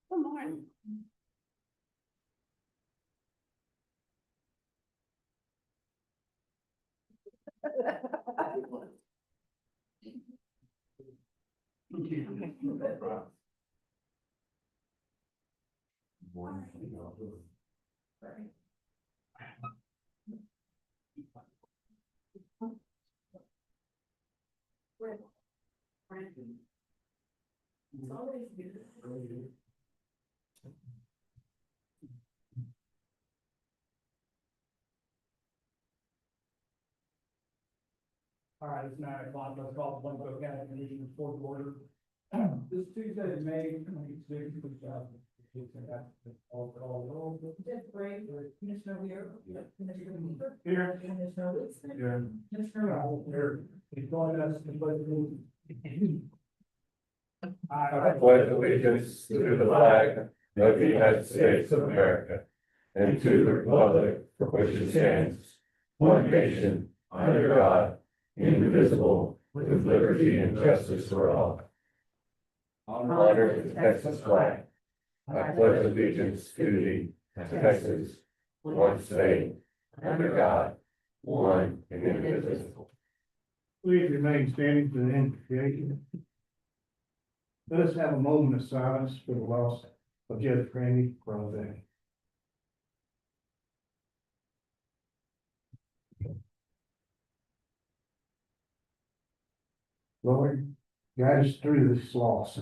Good morning. All right, it's 9 o'clock. Let's call the Plymouth County Commission fourth order. This Tuesday, May 26th, 2000. Just break, Commissioner Weir. Commissioner Weaver. Here. Commissioner Wilson. Here. Commissioner Roll. Here. He's joining us in the I pledge allegiance to the flag of the United States of America and to the republic for which it stands, one nation, under God, indivisible, with liberty and justice for all. Honor to the Texas flag. I pledge allegiance to thee, Texas, one state, under God, one and indivisible. Please remain standing for the invocation. Let us have a moment of silence for the loss of Judge Randy Crosby. Lord, guide us through this loss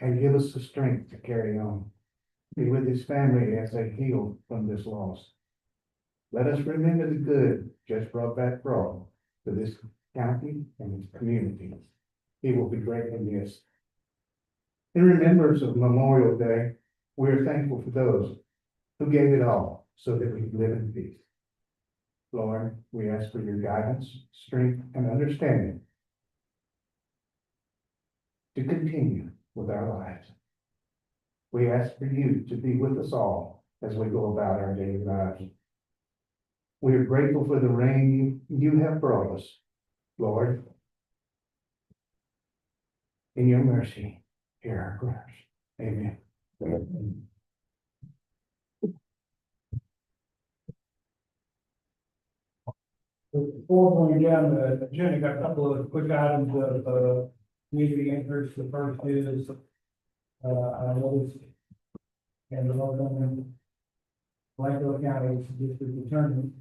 and give us the strength to carry on. Be with his family as they heal from this loss. Let us remember the good Judge Broadback brought to this county and its community. He will be greatly missed. In remembrance of Memorial Day, we are thankful for those who gave it all so that we can live in peace. Lord, we ask for your guidance, strength, and understanding to continue with our lives. We ask for you to be with us all as we go about our daily lives. We are grateful for the rain you have brought us, Lord. In your mercy, hear our prayers. Amen. Before going down the agenda, got a couple of quick items of community interest. The first is I noticed and the Northern Blanco County District Attorney.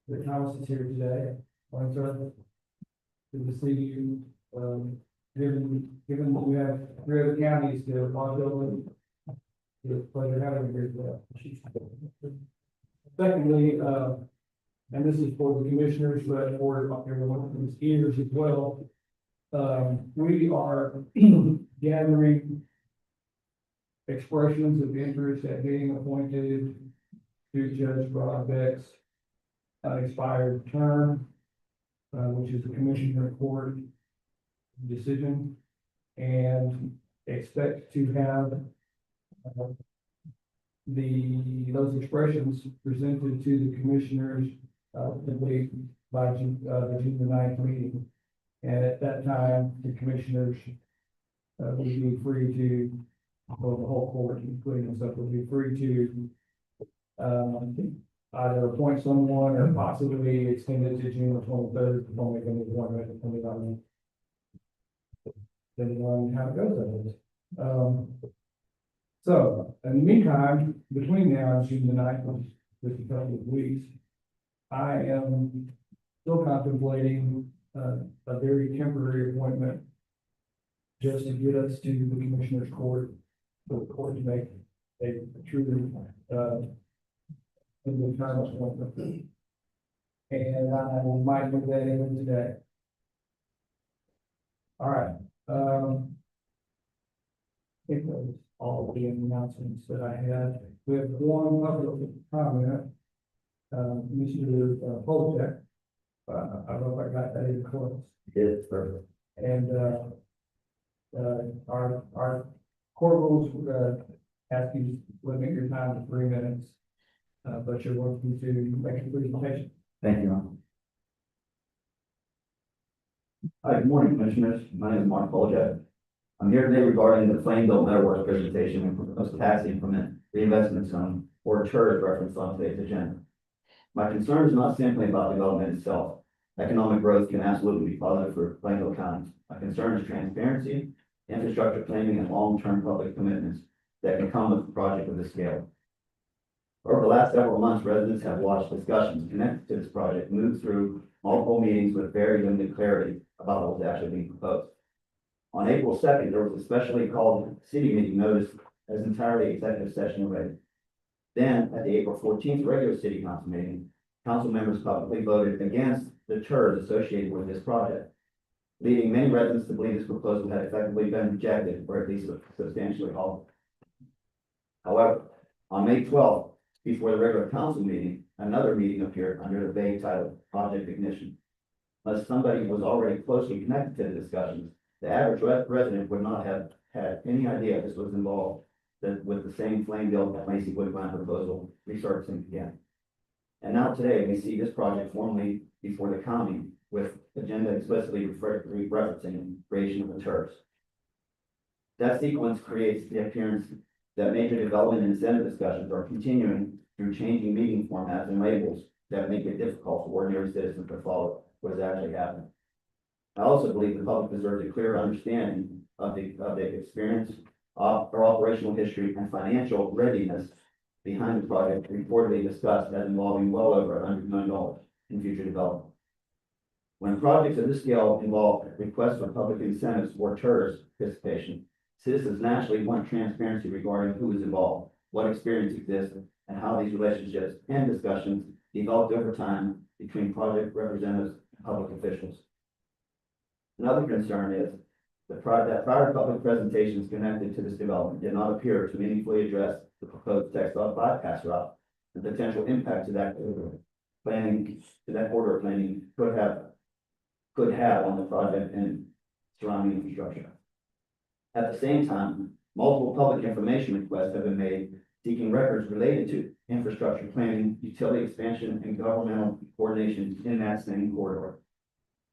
The Thomas is here today. Morning, sir. Good to see you. Given what we have have three other counties to responsibility. It's a pleasure having you here today. Secondly, and this is for the commissioners, but for everyone's ears as well. We are gathering expressions of interest at being appointed to Judge Broadbeck's expired term, which is the Commissioner Court decision, and expect to have those expressions presented to the commissioners by the June the 9th meeting. And at that time, the commissioners will be free to, or the whole court, including us, will be free to either appoint someone or possibly extend it to June the 23rd, if only going to one, depending on how it goes. So, in the meantime, between now and June the 9th, just a couple of weeks, I am still contemplating a very temporary appointment just to get us to the Commissioner's Court, for the court to make a truly in the term appointment. And I might put that in today. All right. I think that was all the announcements that I had. We have one public comment. Mr. Polchek. I don't know if I got that in close. It's perfect. And our court rules ask you to limit your time to 3 minutes. But you're welcome to make a presentation. Thank you, Ron. Hi, good morning, Commissioners. My name is Mark Poljack. I'm here today regarding the Plainville Metalworks presentation and proposed tax increment reinvestment zone or TERS referenced on today's agenda. My concern is not simply about development itself. Economic growth can absolutely be positive for Plainville County. My concern is transparency, infrastructure planning, and long-term public commitments that can come with a project of this scale. Over the last several months, residents have watched discussions connected to this project move through multiple meetings with very limited clarity about what was actually being proposed. On April 2nd, there was a specially called city meeting notice as entirely executive session already. Then, at the April 14th regular city council meeting, council members publicly voted against the TERS associated with this project, leading many residents to believe this proposal had effectively been rejected or at least substantially halted. However, on May 12th, before the regular council meeting, another meeting appeared under the vague title Project Ignition. Unless somebody was already closely connected to the discussions, the average resident would not have had any idea this was involved with the same Plainville Lacey Woodbine proposal resurfacing again. And now today, we see this project formally before the county with agenda explicitly referencing creation of the TERS. That sequence creates the appearance that major development and incentive discussions are continuing through changing meeting formats and labels that make it difficult for ordinary citizens to follow what is actually happening. I also believe the public deserves a clear understanding of the experience, or operational history, and financial readiness behind the project reportedly discussed as involving well over $100 million in future development. When projects of this scale involve requests for public incentives or TERS participation, citizens naturally want transparency regarding who is involved, what experience exists, and how these relationships and discussions developed over time between project representatives and public officials. Another concern is that prior public presentations connected to this development did not appear to meaningfully address the proposed TxDOT bypass route and potential impact to that corridor planning could have on the project and surrounding infrastructure. At the same time, multiple public information requests have been made seeking records related to infrastructure planning, utility expansion, and governmental coordination in that same corridor.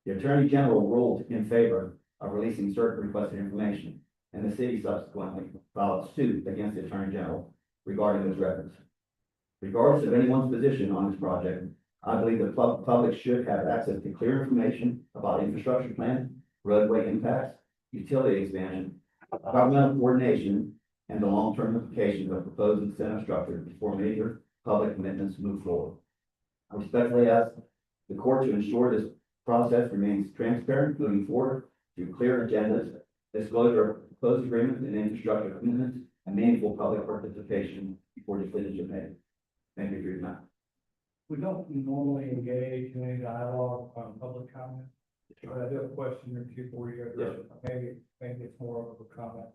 The Attorney General ruled in favor of releasing certain requested information, and the city subsequently filed suit against the Attorney General regarding those records. Regardless of anyone's position on this project, I believe the public should have access to clear information about infrastructure planning, roadway impacts, utility expansion, governmental coordination, and the long-term implications of proposed incentive structure before major public commitments move forward. I respectfully ask the court to ensure this process remains transparent moving forward through clear agendas, disclosure of closed agreements and infrastructure commitments, and meaningful public participation before decisions are made. Thank you for your time. We don't normally engage in any dialogue on public comment, but I do have a question or two for you. Yes. Maybe it's more of a comment.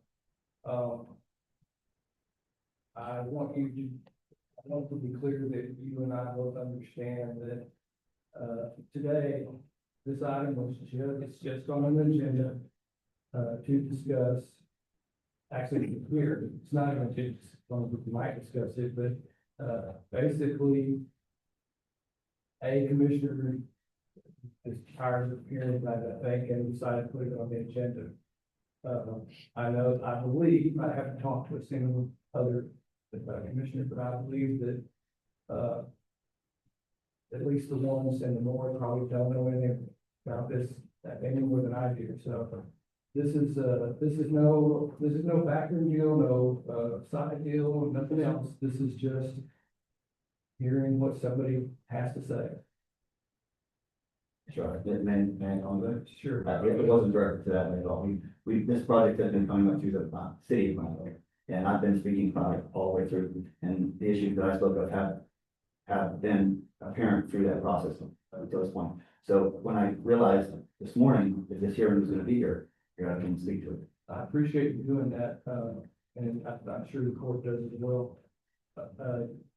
I want to be clear that you and I both understand that, today, this item was it's just on an agenda, to discuss. Actually, to be clear, it's not even to, we might discuss it, but, basically, a commissioner is tired of hearing about that thing and decided to put it on the agenda. I believe, I haven't talked to a single other commissioner, but I believe that, at least the ones in the north probably don't know anything about this any more than I do, so. This is no backroom deal, no, side deal, nothing else. This is just hearing what somebody has to say. Sure. Man, on that. Sure. It wasn't directed to that at all. This project has been coming up to the city, by the way, and I've been speaking about it all the way through, and the issues that I spoke of have been apparent through that process until this point. So when I realized this morning that this hearing was gonna be here, I can speak to it. I appreciate you doing that, and I'm sure the court does as well.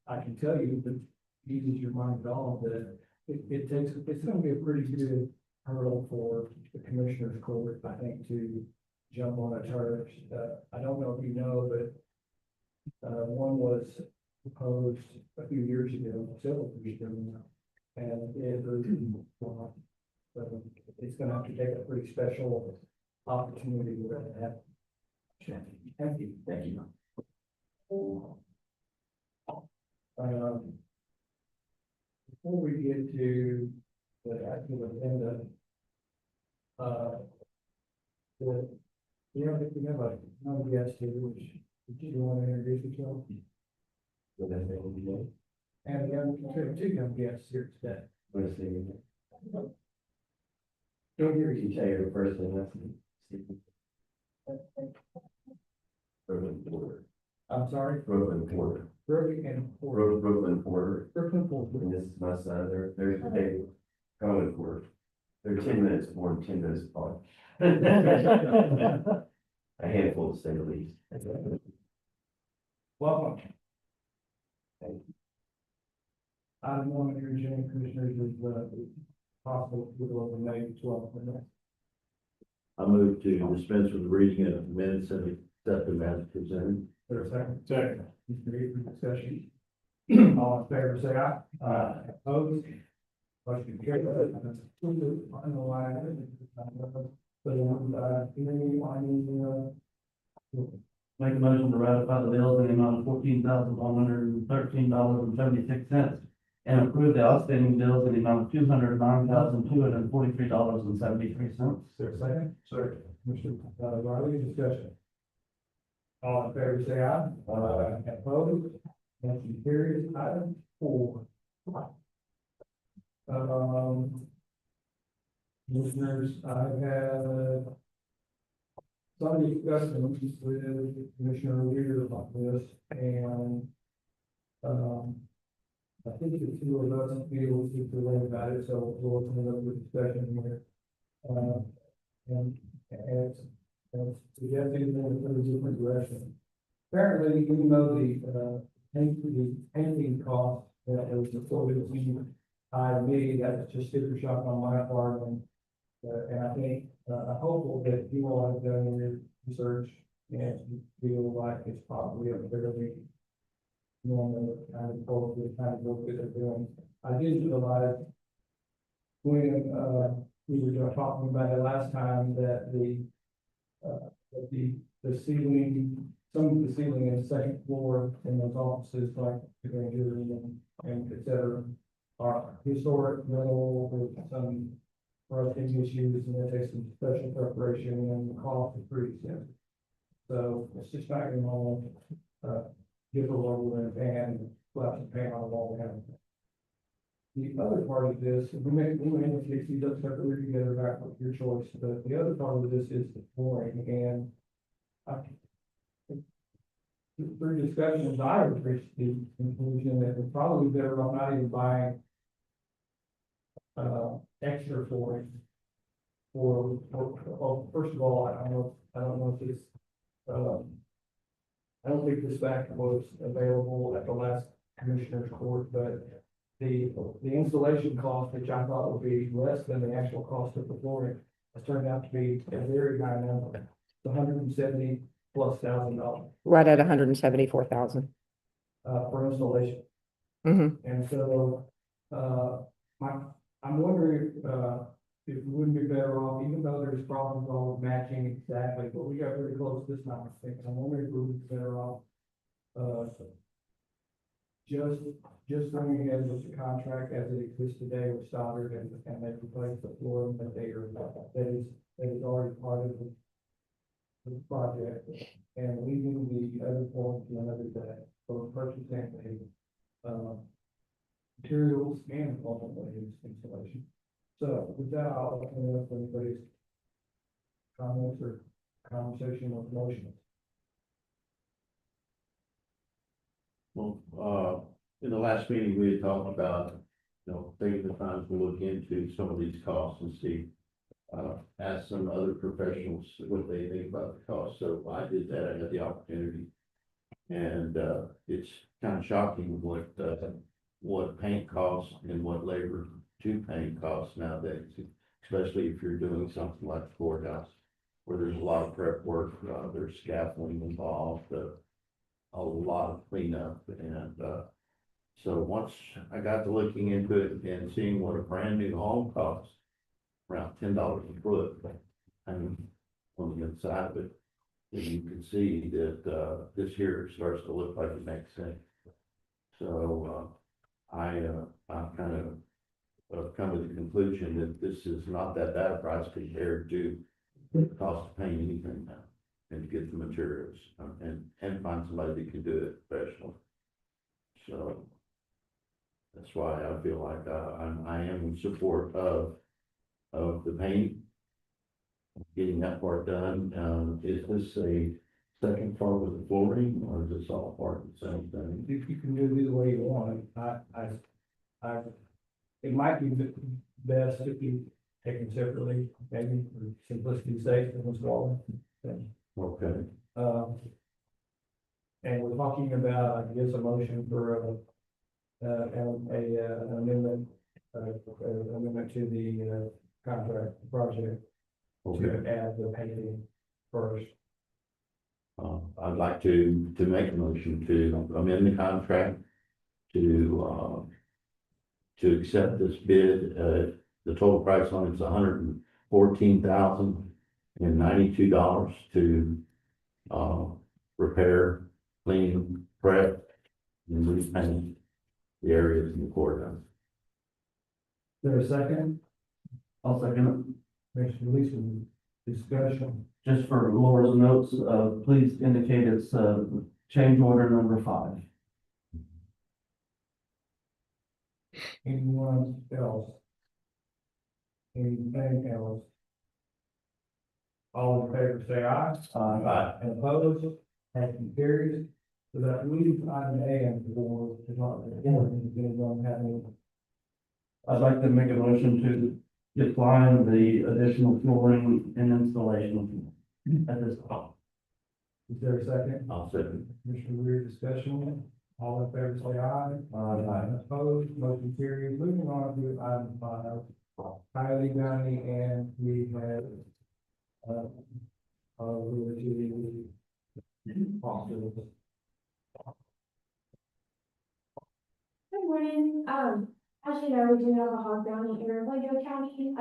I can tell you that eases your mind at all that it's gonna be a pretty good hurdle for the commissioner's court, I think, to jump on a charge. I don't know if you know, but, one was proposed a few years ago, several years ago now, and it's gonna have to take a pretty special opportunity to have. Thank you. Thank you. Before we get to the actual agenda, we have another guest here, which, do you want to introduce yourself? And we have two young guests here today. Don't hear you tell you the first thing, that's. I'm sorry, Brooklyn Porter. Brooklyn Porter. Brooklyn Porter. Brooklyn Porter. And this is my son, they're going for it. They're 10 minutes, more than 10 minutes apart. A handful to say the least. Welcome. Item one, your County Commissioners is, possible to go over May 12th. I move to dispense with the reading of the minutes and accept them as presented. For a second. Second. Mr. Reed, for discussion. All in favor, say aye. Opposed? Motion carried. On the line. Make a motion to ratify the bills in the amount of $14,113.76 and approve the outstanding bills in the amount of $209,243.73. Is there a second? Second. Mr. Riley, discussion. All in favor, say aye. Opposed? Motion carries. Item 4. Listeners, I have some discussions with Commissioner Weir about this, and I think the two of us feel equally about it, so we'll open it up for discussion here. And as suggested, in a different direction. Apparently, even though the painting cost that was reported to me, that's just sticker shock on my part, and I think, I'm hopeful that you all have done your research and feel like it's probably a fairly normal kind of work, that they're doing. I did realize when, we were talking about it last time, that the ceiling, some of the ceiling in the second floor in those offices, like the grand jury and et cetera, are historic metal with some rusting issues, and it takes some special preparation, and the cost is pretty expensive. So it's just not going to get a roll and slap some paint on the wall. The other part of this, we may indicate these up separately together, back with your choice, but the other part of this is the flooring, and Through discussions, I reached the conclusion that we're probably better off not even buying extra flooring. First of all, I don't know if it's, I don't think this back was available at the last commissioner's court, but the installation cost, which I thought would be less than the actual cost of the flooring, has turned out to be a very high number. It's $170,000+. Right at 174,000. For installation. Mm-hmm. And so, I'm wondering, if we wouldn't be better off, even though there's problems all matching exactly, but we got really close this time, I think. I'm wondering if we would be better off, just going ahead with the contract as it exists today with Stoddard and they replace the flooring that that is already part of the project, and leaving the other form to another day, for purchasing the, materials and ultimately installation. So with that, I'll open it up for anybody's comments or conversation or motions. Well, in the last meeting, we had talked about, taking the time to look into some of these costs and see, ask some other professionals what they think about the cost. So I did that. I had the opportunity. And, it's kind of shocking what paint costs and what labor to paint costs nowadays, especially if you're doing something like the courthouse, where there's a lot of prep work, there's scaffolding involved, a lot of cleanup, and, so once I got to looking into it and seeing what a brand new home costs, around $10 a foot, and on the inside of it, and you can see that, this here starts to look like it makes sense. So, I've kind of come to the conclusion that this is not that bad a price compared to the cost of painting anything now, and to get the materials, and find somebody that can do it professionally. So that's why I feel like, I am in support of the paint, getting that part done. Is this a second part with the flooring, or is this all part of the same thing? If you can do it either way you want, it might be best if you take them separately, maybe for simplicity's sake, and swallow. Okay. And we're talking about, I guess, a motion for an amendment, amendment to the contract project Okay. to add the painting first. I'd like to make a motion to amend the contract to accept this bid. The total price on it's $114,092 to, repair, clean, prep, and repaint the areas in the courthouse. Is there a second? I'll second Commissioner Leeson, discussion. it. Just for Laura's notes, please indicate it's, change order number 5. Anyone else? Anything else? All in favor, say aye. Aye. And opposed, motion carries. So that leaves item A on the board to talk about. I'd like to make a motion to decline the additional flooring and installation at this time. Is there a second? I'll second. Commissioner Weir, discussion. All in favor, say aye. Aye. Opposed, motion carries. Moving on to item 5. Kylie County, and we have, hospitals. Good morning. As you know, we do have a hog bounty in Orlando County.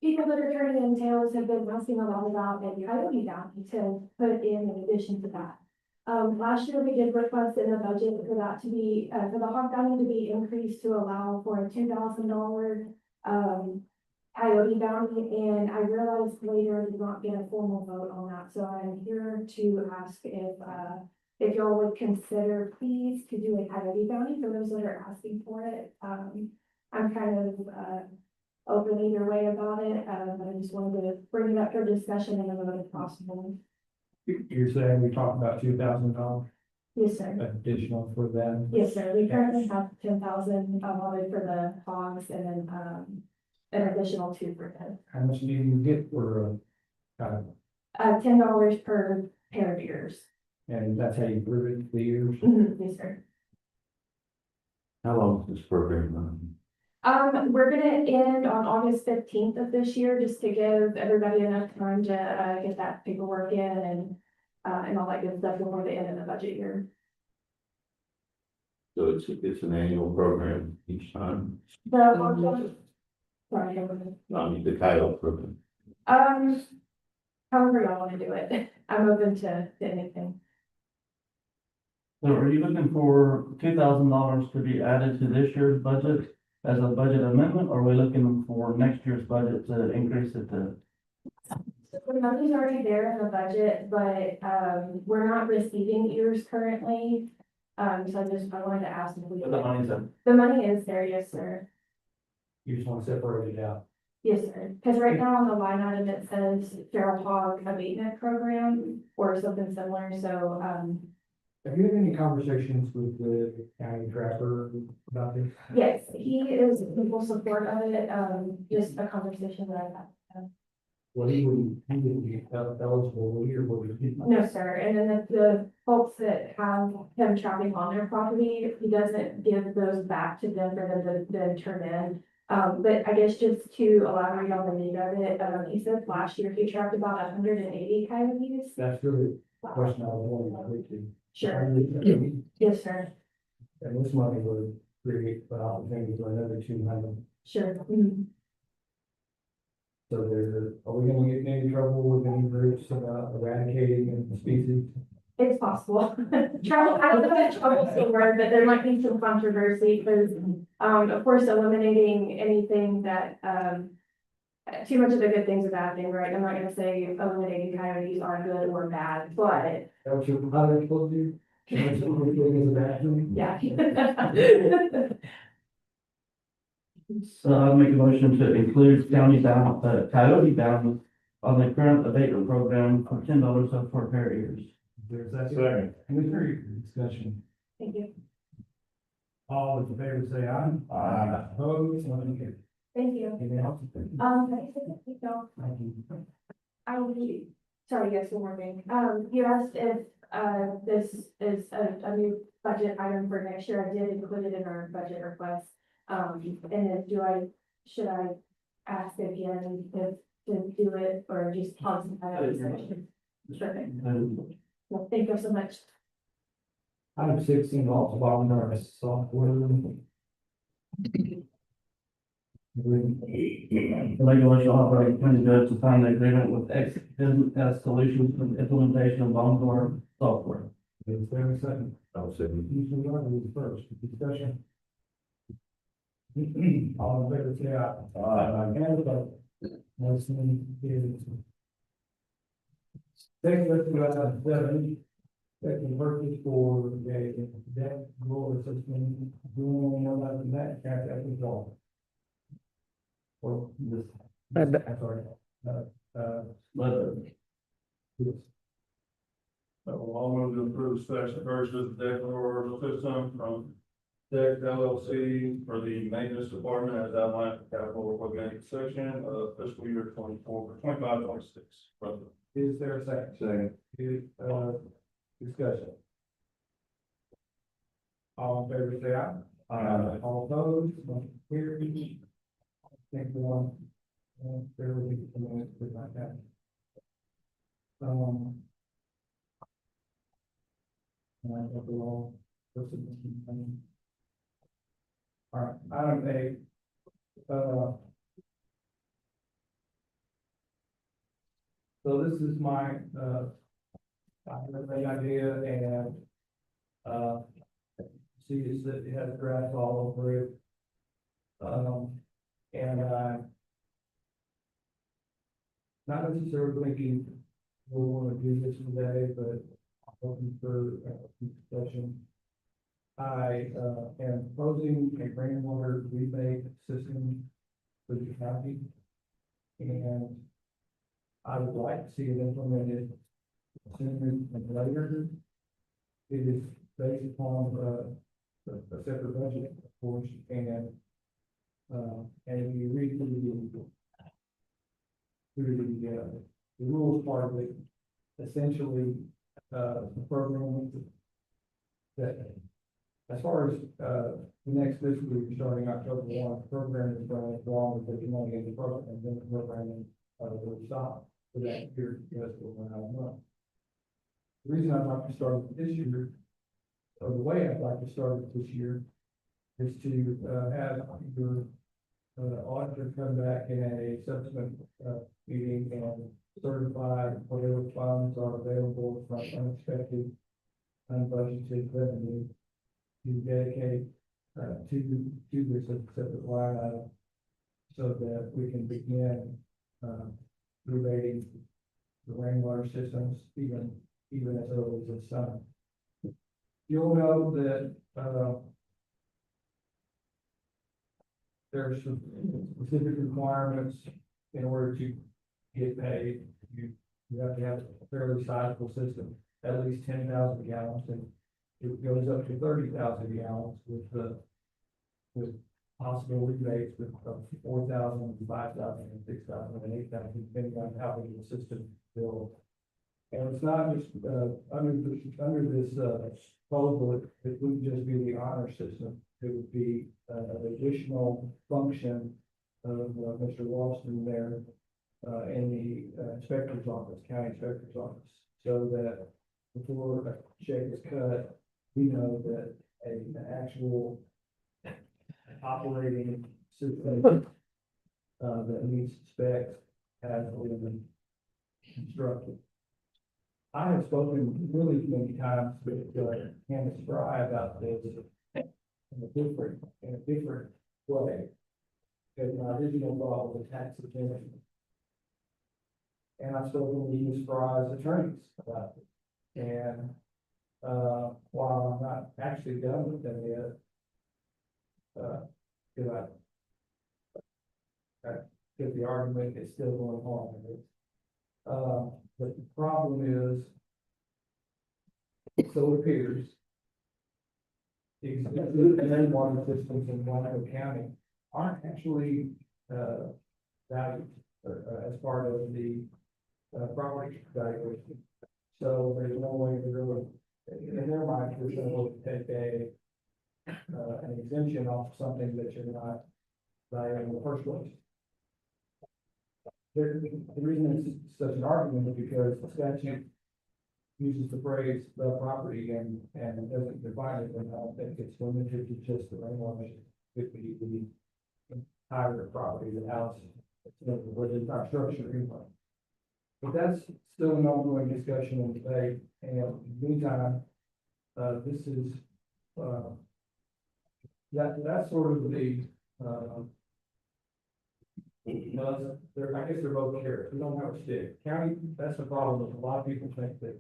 People that are turning in tails have been asking a lot about a coyote bounty to put in addition to that. Last year we did request in the budget for that to be, for the hog bounty to be increased to allow for a $2,000 coyote bounty, and I realized later I did not get a formal vote on that, so I'm here to ask if y'all would consider please to do a coyote bounty for those that are asking for it. I'm kind of open either way about it, but I just wanted to bring it up for discussion and a vote if possible. You're saying we talked about $2,000 Yes, sir. additional for them? Yes, sir. We currently have 10,000 allotted for the hogs and then, an additional 2 for them. How much do you get for, $10 per pair of ears. and that's how you prove it, the years? Yes, sir. How long is this program running? We're gonna end on August 15th of this year, just to give everybody enough time to, get that paperwork in and all that good stuff before the end of the budget year. So it's an annual program each time, The, sorry, I mean, the coyote program. however y'all wanna do it, I'm open to anything. So are you looking for $2,000 to be added to this year's budget as a budget amendment, or are we looking for next year's budget to increase it to? The money's already there in the budget, but, we're not receiving ears currently. So I wanted to ask if we. The money's in. The money is there, yes, sir. You just want to separate it out? Yes, sir. Because right now on the line item, it says feral hog abatement program or something similar, so, Have you had any conversations with the county trapper about this? yes, he is in full support of it, just a conversation that I've had. Well, he wouldn't be eligible here, would he? No, sir, and then the folks that have him trapping on their property, he doesn't give those back to them for them to then turn in. But I guess just to elaborate on the need of it, he said last year he trapped about 180 coyotes. That's really the question I was wondering, to. Sure, yes, sir, And this money would create an opportunity for another 200. sure. So are we gonna get in any trouble with any groups about eradicating a species? It's possible. Trouble, I don't know if trouble's the word, but there might be some controversy because, of course, eliminating anything that, too much of the good thing's a bad thing, right? I'm not gonna say eliminating coyotes are good or bad, but That what your father told you? That's what we're doing is a bad thing? yeah. So I'll make a motion to include coyote bound on the current abatement program for $10 up for a pair of ears. Is there a second? Second. Commissioner, discussion. Thank you. All in favor, say aye. Aye. Opposed, motion carried. Thank you. Anything else? No, Thank you. I will be, sorry, yes, one more thing. You asked if, this is a new budget item for next year. I did include it in our budget request. And then should I ask again if to do it or just pause and I always mention? Sure thing. Well, thank you so much. Item 16, also bottom of software. Regulation operating county judge to sign the agreement with X Business Solutions for the implementation of Longdoor software. Is there a second? I'll say. Commissioner Rogers first, discussion. All in favor, say aye. Aye. And opposed. Motion is. Next, let's go to 7. Second purchase for a deck roller system, doing one other than that, that was all. Or this. But- I'm sorry. But Yes. So I'll move to approve special purchase of the deck roller system from Deck LLC for the maintenance department as outlined in capital equipment section of fiscal year 25-26. Is there a second? Second. Is, discussion. All in favor, say aye. Aye. All opposed, motion carries. Thank you, one. Bear with me for a minute, put like that. And I got the wrong person. All right, item A. So this is my, I have an idea and, see is that it has grass all over it. And not necessarily thinking we'll want to do this today, but hoping for discussion. I, am proposing a rainwater rebate system for the county. And I would like to see it implemented sooner than later. It is based upon, a separate budget, of course, and if you read the rules part of it, essentially, the program that, as far as, the next fiscal year starting October 1, the program is going as long as there's money in the program, and then the program, will stop for that year, just for 1 month. The reason I'd like to start it this year, or the way I'd like to start it this year, is to, have your, auditor come back in a subsequent, meeting and certify whatever funds are available from unexpected, unbudgeted revenue to dedicate, to this separate line item, so that we can begin, relating the rainwater systems even as early as this summer. You'll know that, there's some specific requirements in order to get paid. You have to have a fairly sizable system, at least 10,000 gallons, and it goes up to 30,000 gallons with possible rebates of 4,000, 5,000, and 6,000, and 8,000, depending on how big the system built. And it's not just, under this proposal, it wouldn't just be the honor system. It would be, an additional function of, Mr. Lawson there, in the, inspector's office, county inspector's office, so that before a check is cut, we know that an actual operating system, that meets specs has been constructed. I have spoken really many times with, Candace Fry about this in a different way. Because my original thought was tax exemption. And I've spoken with Ms. Fry's attorneys about it. And, while I'm not actually done with them yet, because because the argument is still going on with it. But the problem is, so it appears, the existing water systems in Blanco County aren't actually, valued, as part of the, property valuation. So there's no way to really, in their mind, there's no way to take an exemption off something that you're not valuing in the first place. The reason it's such an argument is because the statute uses the phrase "the property" and doesn't define it, and I don't think it's limited to just the rainwater. It could be the entire property, the house, with the entire structure anyway. But that's still an ongoing discussion and debate, and in the meantime, this is, that's sort of the, I guess they're both carrots. We don't have a stick. County, that's the problem. A lot of people think that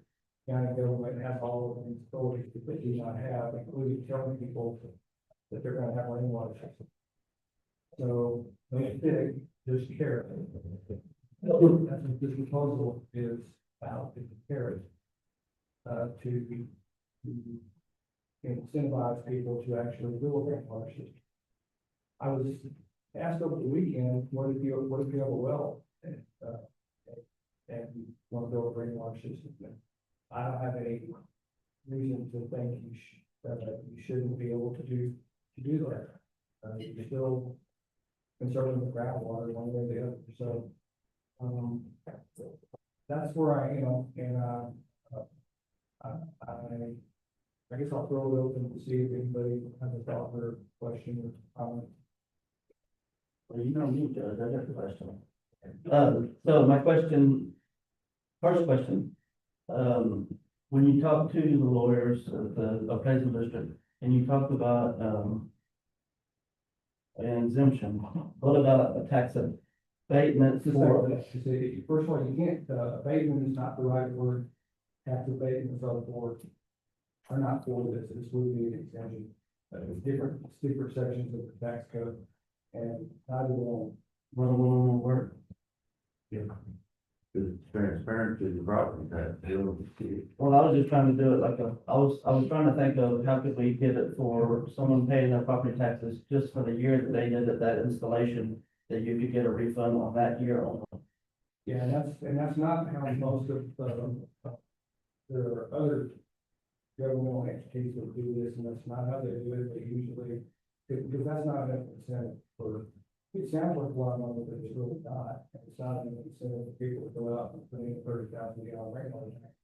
county government has all of these authorities that they do not have, including telling people that they're gonna have rainwater systems. So, the stick, there's carrot. That's what this proposal is about, is the carrot. To incentivize people to actually build rainwater systems. I was asked over the weekend, what if you have a well and you want to build a rainwater system? I don't have any reason to think you shouldn't be able to do that. You're still conserving the groundwater one way or the other. So, that's where I am, and I guess I'll throw it open to see if anybody has a thought or question or comment. Well, you know me, Judge, I got the question. So my first question, when you talk to the lawyers of the appraisal district, and you talk about, an exemption, what about a tax abatement for? First of all, you can't, abatement is not the right word. Tax abatements are not for this. This would be an exemption. It's different sections of the tax code, and neither one. What will work? The transparent to the property tax bill. Well, I was just trying to do it like I was trying to think of how could we get it for someone paying their property taxes just for the year that they did that installation, that you could get a refund on that year only. Yeah, and that's not how most of, there are other governmental entities that do this, and that's not how they do it, they usually, because that's not an incentive for, it sounds like a lot of money, but it's really not. It's not an incentive for people to go out and put in 30,000 gallon rainwater tank.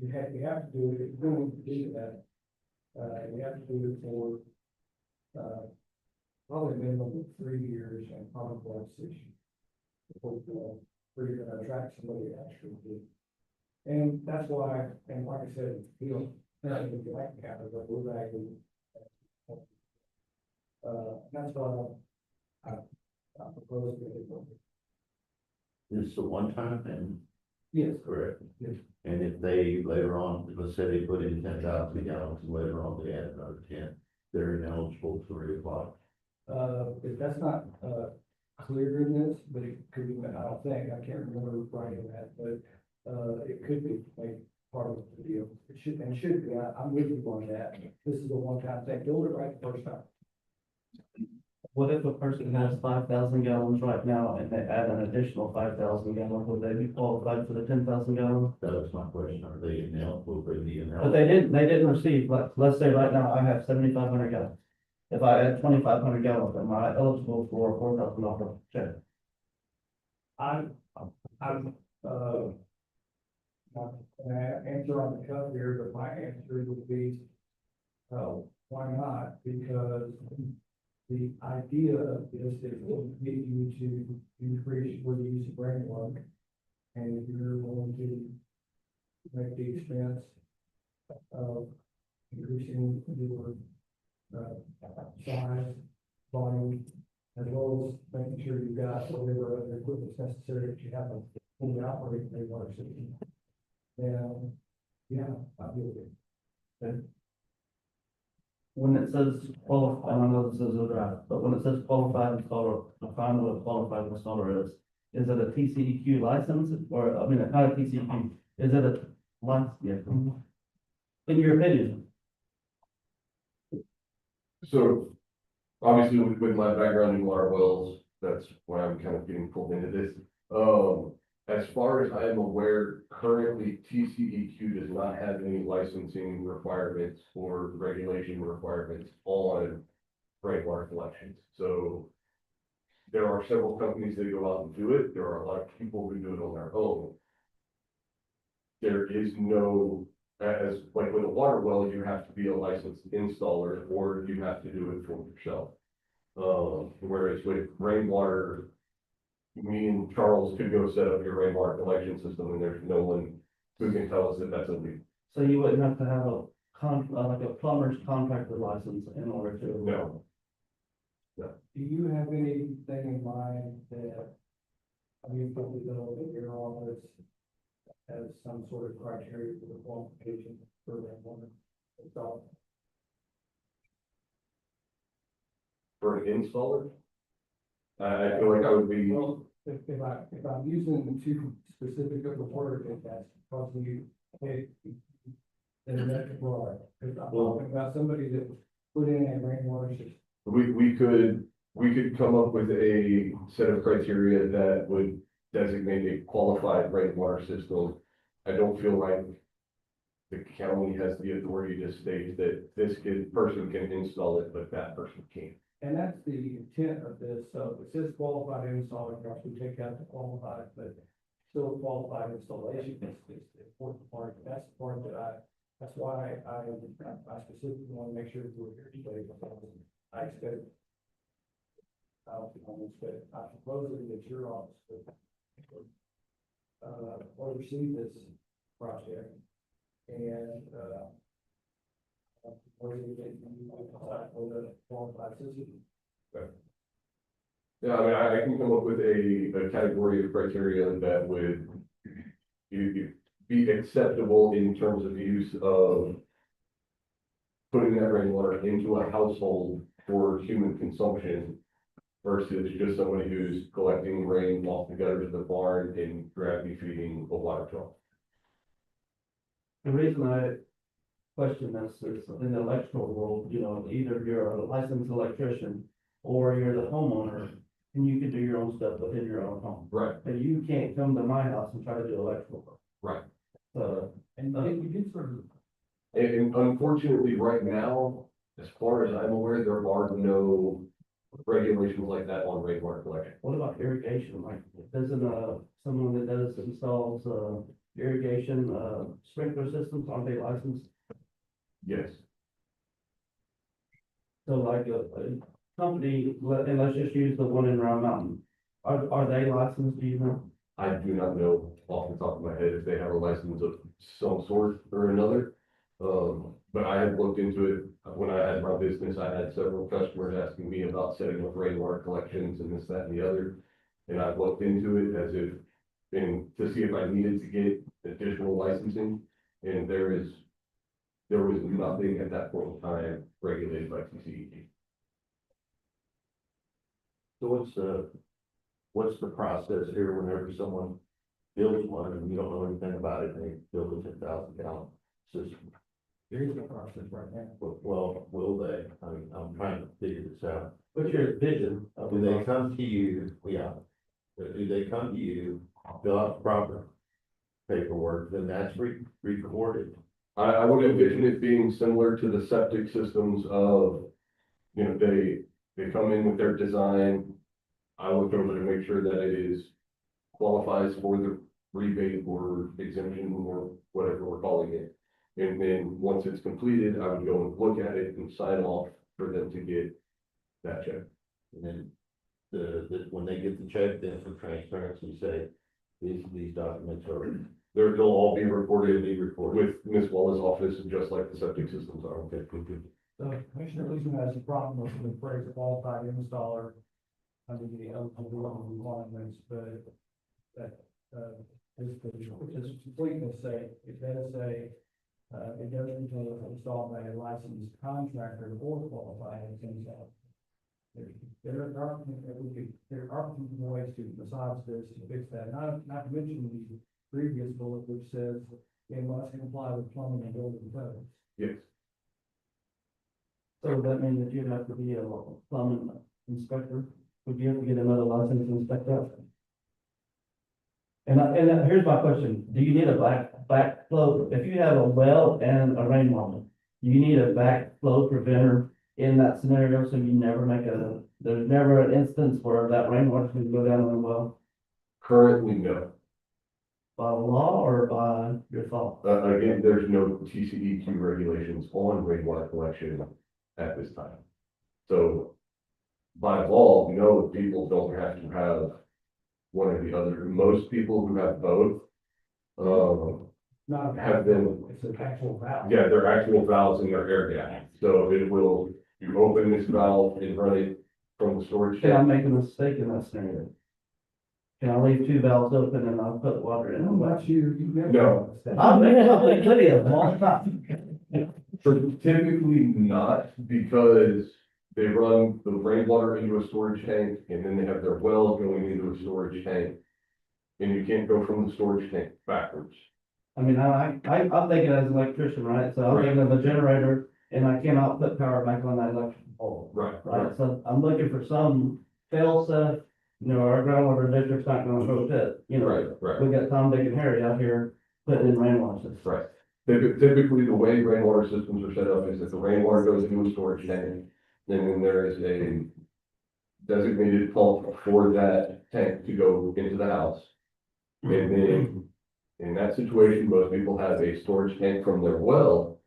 You have to do it, if you're going to do that, you have to do it for, probably a minimum of 3 years and probably like 6 years. Before you're gonna attract somebody to actually do. And that's why, and like I said, you know, not even if you like to have it, but we're back in. That's why I propose that. This is a one-time thing, Yes. correct? Yes. And if they later on, let's say they put in 10,000 gallons and later on they add another 10, they're ineligible to reapply. If that's not, clear in this, but it could be, I don't think, I can't remember writing that, but, it could be like part of the deal. It should be, I'm with you on that. This is a one-time thing, do it right the first time. What if a person has 5,000 gallons right now and they add an additional 5,000 gallons, would they be qualified for the 10,000 gallons? That was my question, are they ineligible for the But they didn't receive, like, let's say right now I have 7,500 gallons. If I add 2,500 gallons, am I eligible for a $4,000 check? I'm, not gonna answer on the cuff here, but my answer would be, why not? Because the idea of this is to get you to increase your use of rainwater. And if you're willing to make the expense of increasing your size, volume, as well as making sure you've got whatever other equipment necessary that you have to fully operate a water system. Then, yeah, I'll do it. When it says qualified, I know this is a draft, but when it says qualified installer, define what a qualified installer is. Is it a TCEQ license or, I mean, not a TCEQ, is it a license? Yeah. In your opinion? So, obviously with my background in water wells, that's why I'm kind of getting pulled into this. As far as I am aware, currently TCEQ does not have any licensing requirements or regulation requirements on rainwater collections. So there are several companies that go out and do it. There are a lot of people who do it on their own. There is no, as like with a water well, you have to be a licensed installer or you have to do it for yourself. Whereas with rainwater, me and Charles could go set up your rainwater collection system and there's no one who can tell us that that's illegal. So you wouldn't have to have like a plumber's contractor license in order to. No. Do you have anything in mind that, I mean, probably know that your office has some sort of criteria for the qualification for that one? It's all. For an installer? I feel like I would be, Well, if I'm using too specific of a word, if that's causing you, hey, then that's broad, because I'm talking about somebody that put in a rainwater system. we could come up with a set of criteria that would designate a qualified rainwater system. I don't feel like the county has the authority to state that this person can install it, but that person can't. And that's the intent of this, so it says qualified installer, of course, we take out the qualified, but still a qualified installation is the important part, that's the part that that's why I specifically want to make sure that we're here today, because I expect, I propose that your office would oversee this project, and, Yeah, I mean, I can come up with a category of criteria that would be acceptable in terms of use of putting that rainwater into a household for human consumption. versus just somebody who's collecting rain off the gutters of the barn and gravity feeding a water trough. The reason I question this is in the electrical world, either you're a licensed electrician or you're the homeowner and you can do your own stuff within your own home. Right. But you can't come to my house and try to do electrical work. Right. So, And you did sort of, And unfortunately, right now, as far as I'm aware, there are no regulations like that on rainwater collection. what about irrigation? Like, doesn't, someone that installs, irrigation, sprinkler systems, aren't they licensed? Yes. So like a company, and let's just use the one in Round Mountain. Are they licensed, do you know? I do not know off the top of my head if they have a license of some sort or another. But I have looked into it. When I had my business, I had several customers asking me about setting up rainwater collections and this, that, and the other. And I've looked into it as if, and to see if I needed to get additional licensing. And there was nothing at that point in time regulated by TCEQ. So what's the process here whenever someone builds one and you don't know anything about it, and they build a 10,000-gallon system? there is no process right now. Well, will they? I mean, I'm trying to figure this out. What's your vision of Do the they process? come to you, do they come to you, fill out the proper paperwork, then that's recorded? I would envision it being similar to the septic systems of, they come in with their design. I look over to make sure that it qualifies for the rebate or exemption or whatever we're calling it. And then once it's completed, I would go and look at it and sign off for them to get that check. And then when they get the check, then for transparency, say, these documents are, They'll all be they'll recorded be recorded. with Ms. Wallace's office, just like the septic systems are. Okay, good. So Commissioner Leeson has a problem with the phrase qualified installer under the eligible requirements, but that, is the, just completeness sake, it does say, it doesn't say installed by a licensed contractor or qualified as installed. There are ways to, besides this, to fix that, not to mention the previous bullet which says it must comply with plumbing and building codes. Yes. So that means that you'd have to be a plumbing inspector? Would you have to get another license to inspect that? And here's my question, do you need a backflow, if you have a well and a rainwater, do you need a backflow preventer in that scenario, so you never there's never an instance where that rainwater can go down in the well? Currently, no. By law or by your thought? Again, there's no TCEQ regulations on rainwater collection at this time. So by law, no, people don't have to have one or the other. Most people who have both, Not a Have been- it's an actual valve. yeah, they're actual valves in their air gap. So you open this valve and run it from the storage Can I tank. make a mistake in that scenario? Can I leave two valves open and I'll put water in them? That's you never. No. I've been plenty of them all the time. Typically not, because they run the rainwater into a storage tank and then they have their well going into a storage tank. And you can't go from the storage tank backwards. I mean, I'm thinking as an electrician, right? So I'm thinking of a generator and I cannot put power back on that electrical pole, Right. right? So I'm looking for some fail safe, our groundwater district's not gonna host it, Right. We got Tom, Dick and Harry out here putting in rainwater systems. Right. Typically, the way rainwater systems are set up is that the rainwater goes into a storage tank. And then there is a designated pump for that tank to go into the house. And then in that situation, most people have a storage tank from their well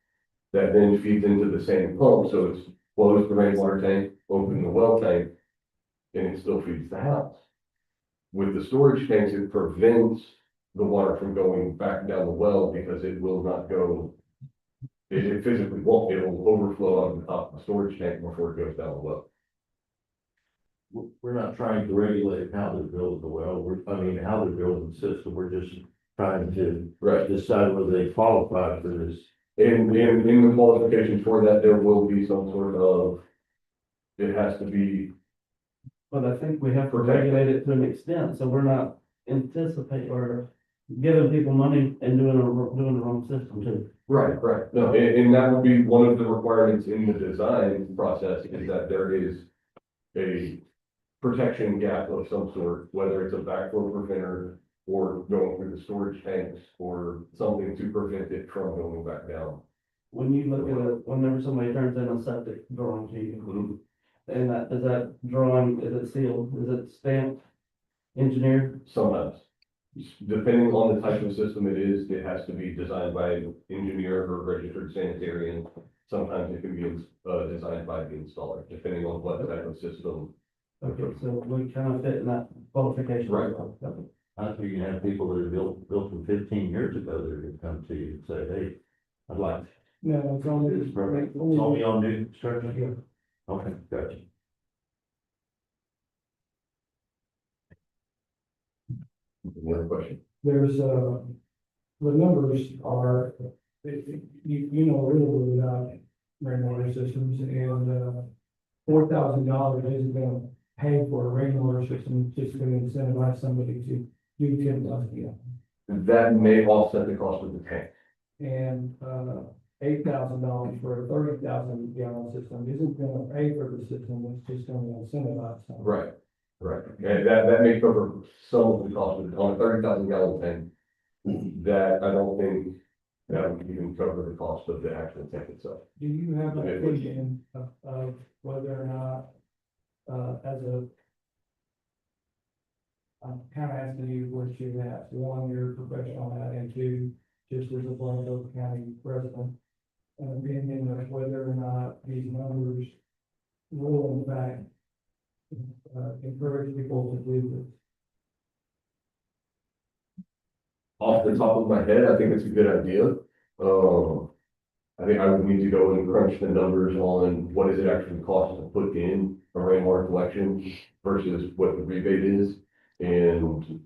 that then feeds into the same pump. So it's close the rainwater tank, open the well tank, and it still feeds the house. With the storage tanks, it prevents the water from going back down the well because it will not go. It physically won't, it will overflow on the top of the storage tank before it goes down the well. We're not trying to regulate how they build the well, how they're building the system, we're just trying to Right. decide whether they qualify for this. And in the qualifications for that, there will be some sort of, it has to be But I think we have to Protect. regulate it to an extent, so we're not anticipating or giving people money and doing the wrong system too. Right, right. No, and that would be one of the requirements in the design process is that there is a protection gap of some sort, whether it's a backflow preventer or going through the storage tanks or something to prevent it from going back down. When you look at it, whenever somebody turns in a septic drawing to you, and is that drawing, is it sealed, is it stamped, engineered? Sometimes, depending on the type of system it is, it has to be designed by an engineer or registered sanitarian. Sometimes it can be designed by the installer, depending on what type of system. Okay, so we kind of fit in that qualification. Right. Okay. I think you have people that are built from 15 years ago that are gonna come to you and say, hey, I'd like. No, it's only, It's only on new construction? Okay, gotcha. Any other question? there's, the numbers are, you know a little bit about rainwater systems and, $4,000 isn't gonna pay for a rainwater system, it's just gonna incentivize somebody to do 10,000 gallons. That may offset the cost of the tank. And, $8,000 for a 30,000 gallon system isn't gonna pay for the system, it's just gonna incentivize something. Right, right. And that may cover some of the cost of it on a 30,000 gallon tank. That I don't think that would even cover the cost of the actual tank itself. Do you have an Okay. opinion of whether or not, I'm kind of asking you what you asked, one, you're a professional at, and two, just as a Blanco County resident, an opinion of whether or not these numbers will in fact encourage people to do this. Off the top of my head, I think it's a good idea. I think I would need to go and crunch the numbers on what does it actually cost to put in a rainwater collection versus what the rebate is and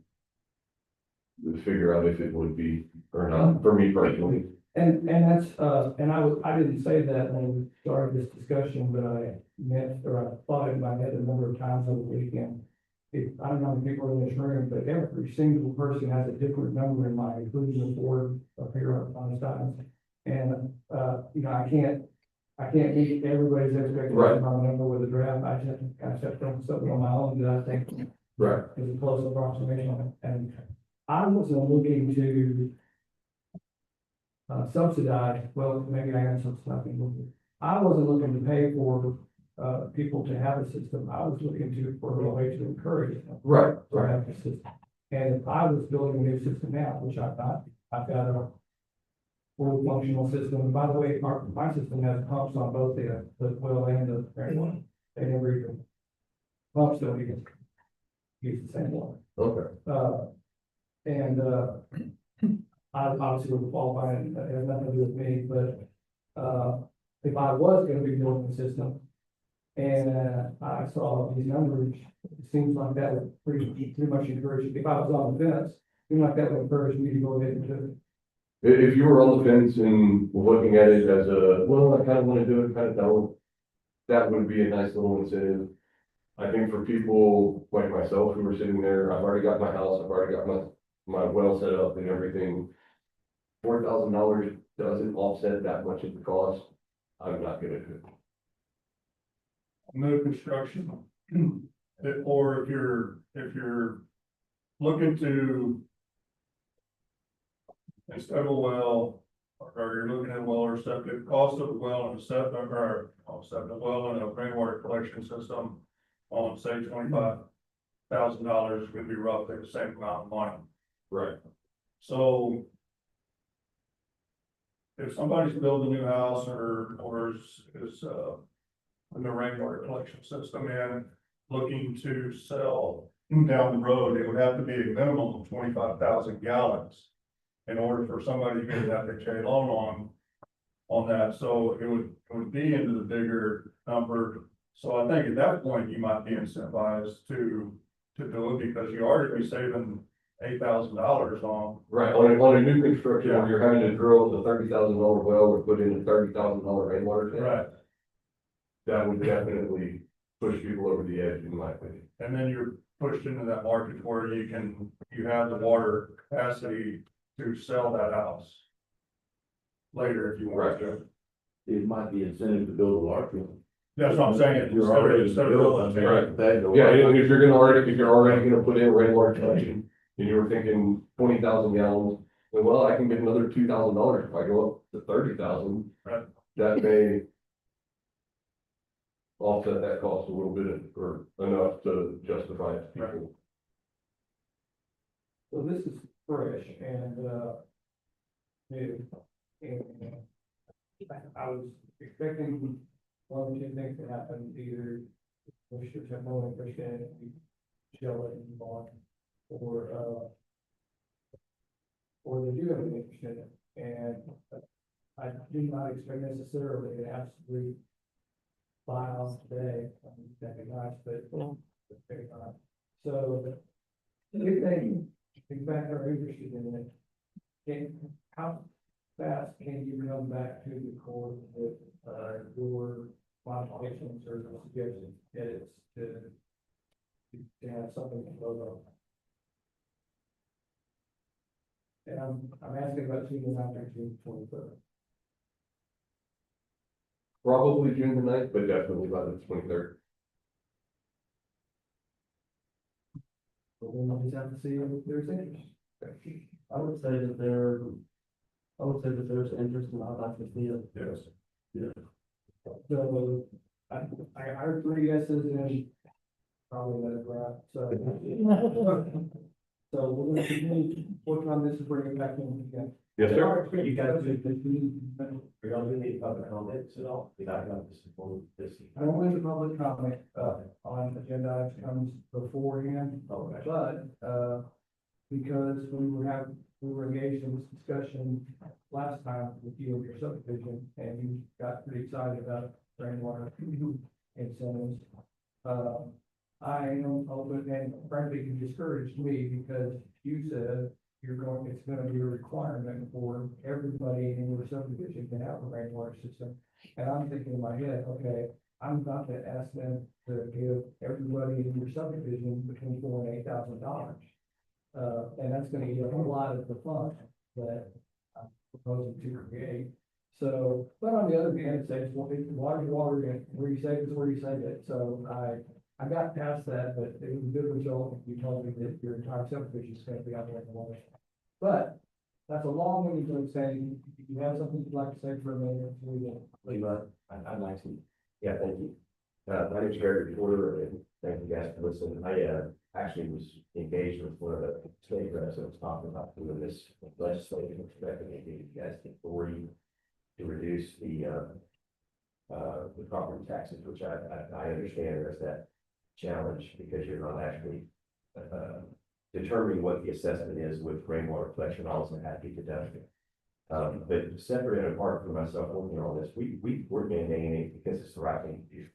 figure out if it would be or not, for me personally. And that's, and I didn't say that when we started this discussion, but I meant, or I thought in my head a number of times over the weekend. I don't know how many people are in this room, but every single person has a different number in mind, including the board up here on the side. And, you know, I can't meet everybody's expectations Right. on a number with a draft. I just have to come something on my own that I think Right. is a close approximation. And I wasn't looking to subsidize, well, maybe I am subsidizing. I wasn't looking to pay for, people to have a system. I was looking to, for a way to encourage them Right, to have a system. And if I was building a new system now, which I've got a full functional system. And by the way, my system has pumps on both the well and the rainwater. They never even, pumps don't even use the same water. Okay. I obviously would qualify, and it has nothing to do with me, but, if I was gonna be building a system and I saw these numbers, it seems like that would pretty much encourage, if I was on the fence, it seems like that would encourage me to go ahead and do it. If you were on the fence and looking at it as a, well, I kind of want to do it, kind of don't, that would be a nice little incentive. I think for people like myself who are sitting there, I've already got my house, I've already got my well set up and everything. $4,000 doesn't offset that much of the cost. I'm not gonna do it. New construction. Or if you're looking to instead of a well, or you're looking at a well or septic, cost of a well and a septic, or septic well and a rainwater collection system on say $25,000 would be roughly the same amount of money. Right. So if somebody's building a new house or is in the rainwater collection system and looking to sell down the road, it would have to be a minimum of 25,000 gallons in order for somebody to get an FHA loan on that. So it would be into the bigger number. So I think at that point, you might be incentivized to do it because you are going to be saving $8,000 on. Right, on a new construction, where you're having to drill a $30,000 well or put in a $30,000 rainwater tank. Right. That would definitely push people over the edge, in my opinion. And then you're pushed into that market where you have the water capacity to sell that house. Later, if you want to. It might be incentive to build a larger one. That's what I'm saying. You're already Instead of built, building. Right. that. Yeah, and if you're already gonna put in rainwater collection, and you were thinking 20,000 gallons, well, I can get another $2,000 if I go up to 30,000. Right. That may offset that cost a little bit, or enough to justify it to people. So this is fresh and, new. And I was expecting one of two things to happen, either we should have no interest in it, we shell it and bond, or they do have an interest in it, and I do not expect necessarily to absolutely buy off today, that'd be nice, but. No. Maybe not. So, if they, in fact, are interested in it, how fast can you come back to the court with, your modifications or suggestions, edits to have something to vote on? And I'm asking about June after June 23rd. Probably June the 9th, but definitely by the 23rd. But then we'll just have to see if there's interest. I would say that there's interest and I'd like to see it. Yes. So, I heard 3 yeses and probably let it ride, so. So we're gonna continue working on this and bring it back in again. Yes, sir. You guys do, are y'all doing any public comments at all? Did I have this before this? I don't believe the public comment, on agenda items comes beforehand, Okay. but, because we were engaged in this discussion last time with you and your subdivision, and you got pretty excited about rainwater incentives. I am open, and frankly, you discouraged me because you said it's gonna be a requirement for everybody in your subdivision to have a rainwater system. And I'm thinking in my head, okay, I'm about to ask them to give everybody in your subdivision between $4,000 and $8,000. And that's gonna eat a whole lot of the fund that I'm proposing to create. So, but on the other hand, it says, well, water's water, and where you save it, where you save it. So I got past that, but it was a good result. You told me that your entire subdivision is gonna be out there in the water. But that's a long way to saying, if you have something you'd like to say for a minute, we will. Levi, I'd like to, yeah, thank you. My name is Gary Porter, and thank you guys for listening. I actually was engaged with one of the state reps that was talking about doing this legislative perspective, and giving you guys the authority to reduce the property taxes, which I understand there's that challenge because you're not actually determining what the assessment is with rainwater collection, also had to be deducted. But separate and apart from myself working on this, we're mandating it because it's the right thing to do.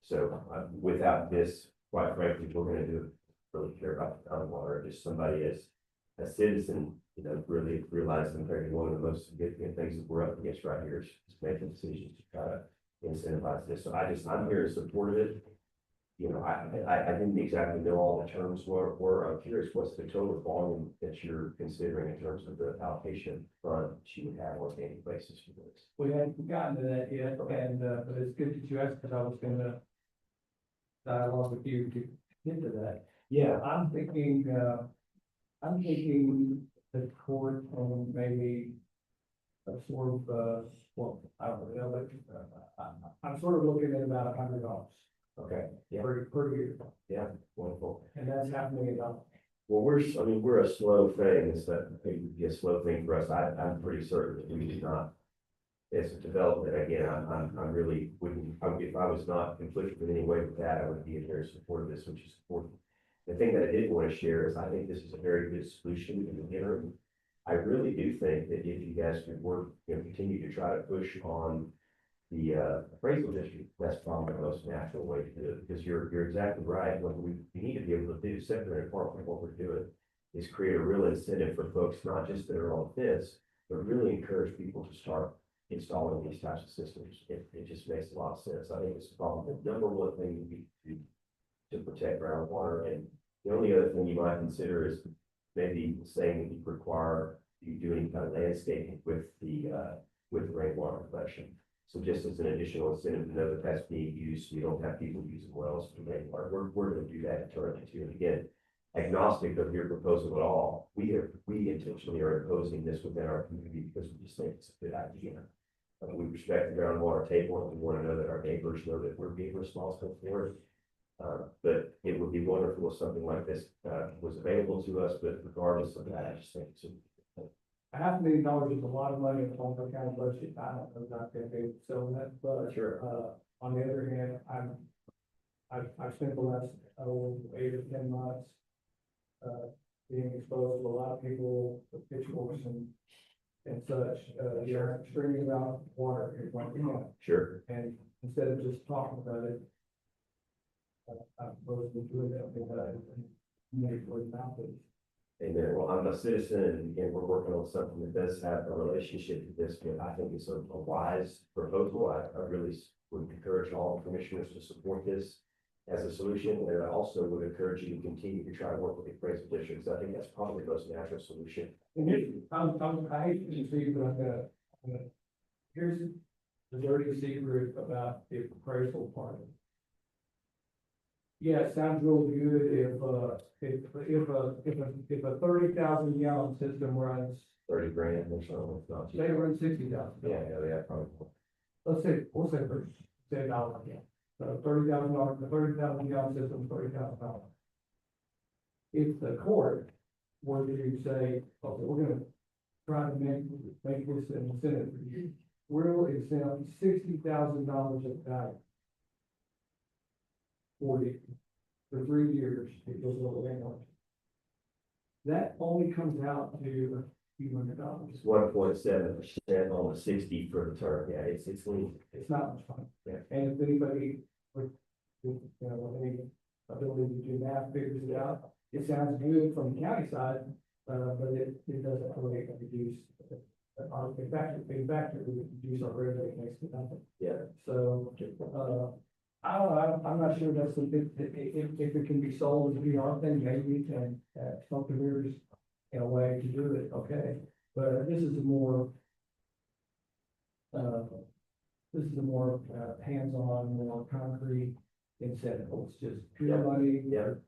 So without this, quite frankly, we're gonna do it, really care about the groundwater, just somebody as a citizen, you know, really realizing that one of the most significant things that we're up against right here is making decisions to try to incentivize this. So I'm here in support of it. You know, I didn't exactly know all the terms were. I'm curious, what's the total volume that you're considering in terms of the allocation fund that you would have on a daily basis for this? We hadn't gotten to that yet, and, but it's good that you asked, because I was gonna dialogue with you to get to that. Yeah, I'm thinking the court on maybe a sort of, well, I don't know, but, I'm sort of looking at about $100 okay, yeah, per year, yeah, wonderful. and that's $500,000. Well, we're a slow thing, it's that, it would be a slow thing for us, I'm pretty certain that we did not. As a development, again, I'm really wouldn't, if I was not conflicted in any way with that, I would be very supportive of this, which is important. The thing that I did want to share is I think this is a very good solution in the interim. I really do think that if you guys could work, you know, continue to try to push on the appraisal district, that's probably the most natural way to do it, because you're exactly right. What we need to be able to do, separate and apart from what we're doing, is create a real incentive for folks, not just that are on this, but really encourage people to start installing these types of systems. It just makes a lot of sense. I think it's probably the number one thing would be to protect groundwater. And the only other thing you might consider is maybe saying that you require you do any kind of landscaping with the rainwater collection. So just as an additional incentive to know that that's being used, you don't have people using wells for rainwater. We're going to do that internally too. And again, agnostic of your proposal at all, we intentionally are imposing this within our community because we just think it's a good idea. We respect the groundwater table and we want to know that our neighbors know that we're being responsible for it. But it would be wonderful if something like this was available to us, but regardless of that, I just think it's $500,000 is a lot of money in the Palmer County budget. I don't know if I'm gonna be able to sell that, but, on the other hand, I've spent the last, 8 or 10 months, being exposed to a lot of people with pitchforks and such, they're screaming about water and what, sure. and instead of just talking about it, I'm supposed to do that because make word about it. Amen. Well, I'm a citizen and again, we're working on something that does have a relationship to this, but I think it's a wise proposal. I really would encourage all commissioners to support this as a solution. And I also would encourage you to continue to try to work with the appraisal districts. I think that's probably the most natural solution. And I hate to see, but here's the dirty secret about the appraisal part of it. Yeah, it sounds really good if a 30,000 gallon system runs, 30 grand or something. It's not say it runs 60,000. yeah, probably. We'll say $1 gallon. So $30,000, the 30,000 gallon system, $30,000. If the court were to say, okay, we're gonna try to make this an incentive for you, we'll exempt $60,000 of value for you for 3 years. It goes over that. That only comes out to a few $100. It's 1.7% on the 60 for the term. Yeah, it's legal. It's not much fun. Yeah. And if anybody with any ability to do math figures it out, it sounds good from the county side, but it doesn't really reduce. In fact, it would reduce our revenue next to nothing. Yeah. So, I don't know, I'm not sure that's if it can be sold as a VR thing, maybe, and some careers in a way to do it, okay. But this is a more, hands-on, more concrete incentive. It's just pure money,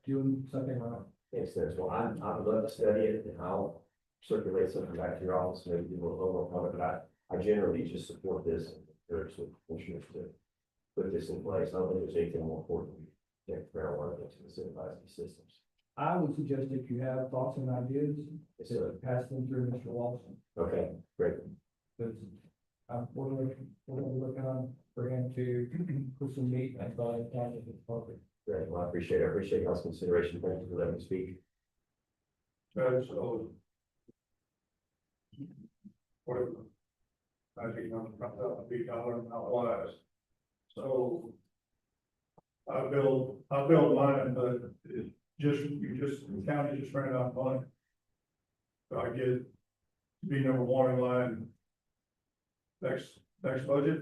doing something right. Makes sense. Well, I would love to study it and I'll circulate something back to your office, maybe do a little more on it, but I generally just support this and encourage the commissioners to put this in place. I don't think there's anything more important than groundwater than to incentivize these systems. I would suggest if you have thoughts and ideas, Yes, to sir. pass them through Mr. Lawson. Okay, great. Because we're looking on for him to put some meat and body down in his pocket. Great. Well, I appreciate it. I appreciate y'all's consideration. Thank you for letting me speak. So. Whatever. I think I'm be dollar not wise. So. I build mine, but it the county just ran out of money. So I get to be number one in line. Next budget.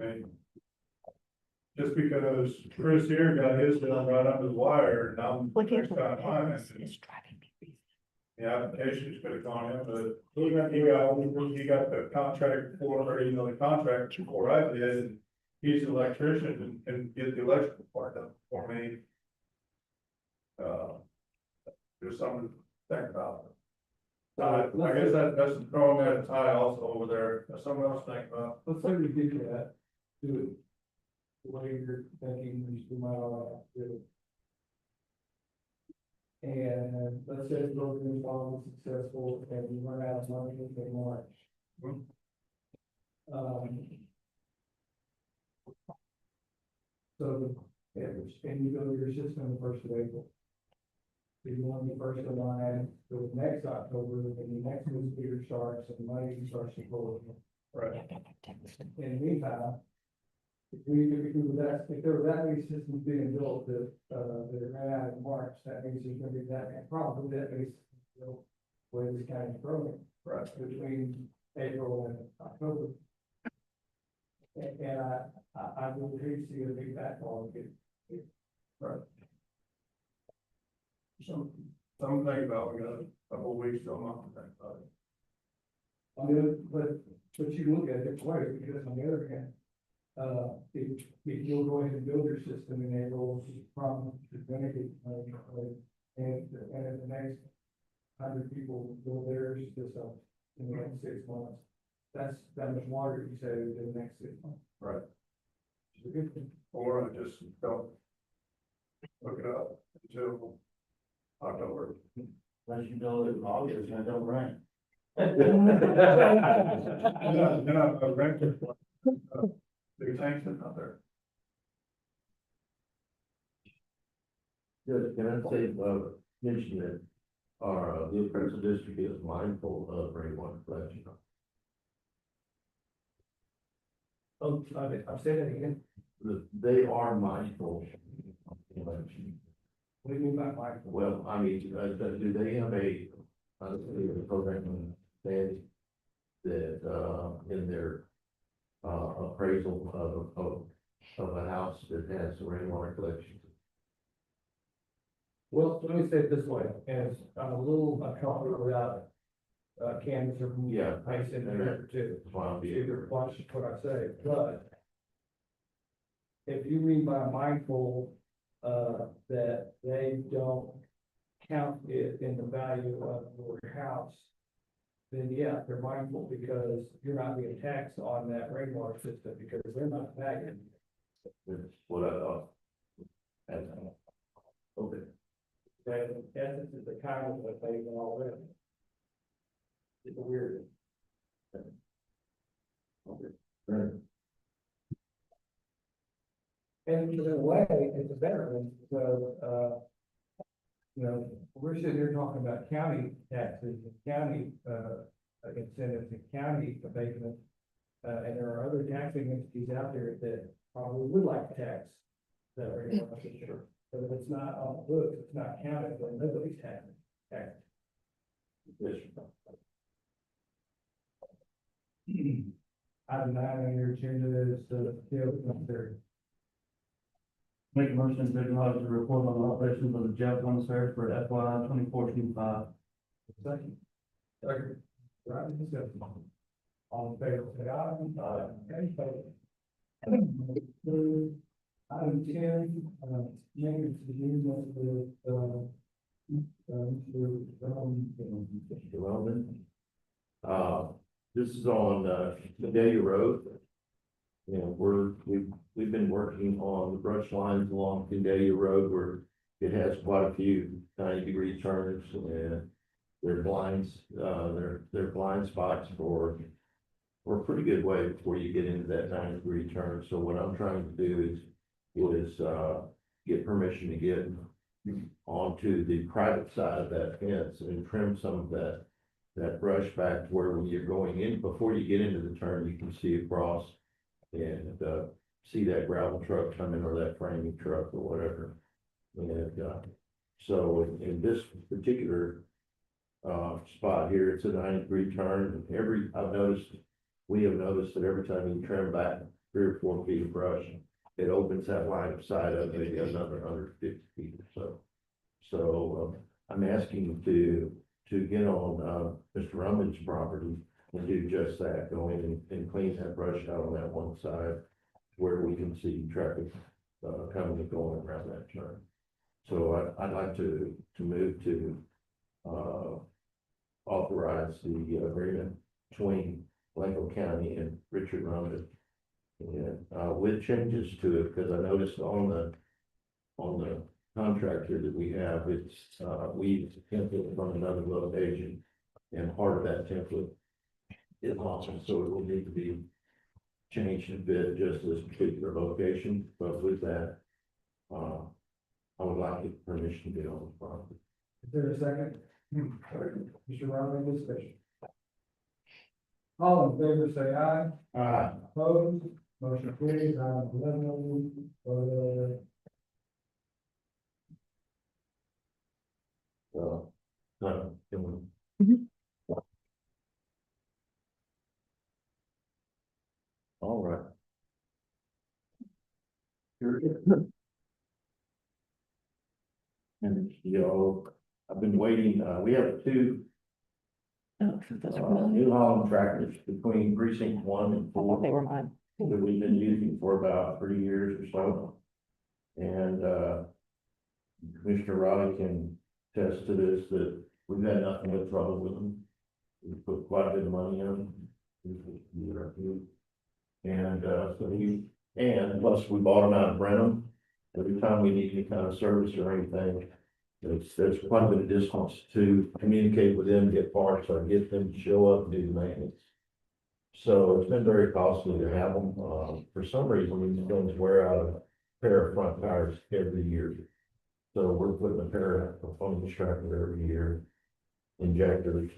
And just because Chris here got his done right under the wire, and I'm next time mine, It's driving me crazy. the application's gonna go on, but he got the contract the contract before I did, and he's an electrician and get the electrical part done for me. There's something to think about. I guess that's throwing that tie also over there, that's something else to think about. Let's say we do that, do it the way you're thinking, we might all have to do it. And let's say the program is successful and we run out of money in March. So, and you go to your system the 1st of April. If you want to be first in line, so next October, then the next new year starts and money starts to flow. Right. In the meantime, if if there were that many systems being built that ran out in March, that means there's gonna be that, probably that many systems built where this county's growing, right, between April and October. And I would hate to see a big backlog. Right. Something to think about, we got a couple of weeks to a month to think about it. On the other, but you look at it twice, because on the other hand, if you'll go ahead and build your system in April, from the benefit, and the next 100 people build theirs system in the next 6 months, that's that much water you save in the next 6 months. Right. Which is a good thing. Or I just don't look it up until October. Unless you know that August, it don't rain. No, a record. Big tanks out there. Good, can I say, mention that our, the appraisal district is mindful of rainwater collection. Oh, I've said it again. They are mindful of collection. What do you mean by mindful? Well, I mean, do they have a program that, in their, appraisal of a house that has rainwater collection? Well, let me say it this way, as I'm a little uncomfortable without canvas or Yeah. ice in there too. That's why I'm being- Either watch what I say, but if you mean by mindful, that they don't count it in the value of your house, then yeah, they're mindful because you're not being taxed on that rainwater system because they're not valued. That's what I thought. And, okay. That in essence is the kind of what they've already. It's weird. Right. And in a way, it's a better one, because, you know, we're sitting here talking about county taxes and county, incentives and county abatement. And there are other taxing entities out there that probably would like to tax that rate, sure. But if it's not on the books, it's not counted, then nobody's taxing. Yes. Item 9 on your agenda is the jail commissary. Make a motion to acknowledge the report on the operations of the jail commissary for FY 24-25. Second. Second. Right, discussion. All in favor, say aye. Any opposed? Item 10, change the name of the, Development. This is on, Cadelia Road. You know, we've been working on the brush lines along Cadelia Road where it has quite a few 90-degree turns and their blinds, their blind spots for a pretty good way before you get into that 90-degree turn. So what I'm trying to do is get permission to get onto the private side of that fence and trim some of that brush back to where when you're going in, before you get into the turn, you can see across and, see that gravel truck coming or that framing truck or whatever. And, so in this particular, spot here, it's a 90-degree turn and we have noticed that every time you trim back 3 or 4 feet of brush, it opens that line of sight up maybe another 150 feet or so. So, I'm asking to get on, Mr. Rummage's property and do just that, go in and clean that brush out on that one side where we can see traffic, coming and going around that turn. So I'd like to move to, authorize the agreement between Blanco County and Richard Rummage. And, with changes to it, because I noticed on the contract here that we have, it's, we template from another location. And part of that template is awesome, so it will need to be changed a bit, just this particular location, but with that, I would like the permission to be on the property. Is there a second? Mr. Riley, discussion. All in favor, say aye. Aye. Opposed? Motion carries, item 11, All right. Here. And, I've been waiting, we have two, Oh, so those are mine. New Holland tractors between precinct 1 and I thought 4. they were mine. That we've been using for about 3 years or so. And, Commissioner Raleigh can attest to this, that we've had nothing but trouble with them. We've put quite a bit of money in them. And, and plus we bought them out of Brenham. Every time we need any kind of service or anything, there's quite a bit of distance to communicate with them, get parts, or get them to show up and do the maintenance. So it's been very costly to have them. For some reason, these things wear out a pair of front tires every year. So we're putting a pair on the tractor every year. Injectors,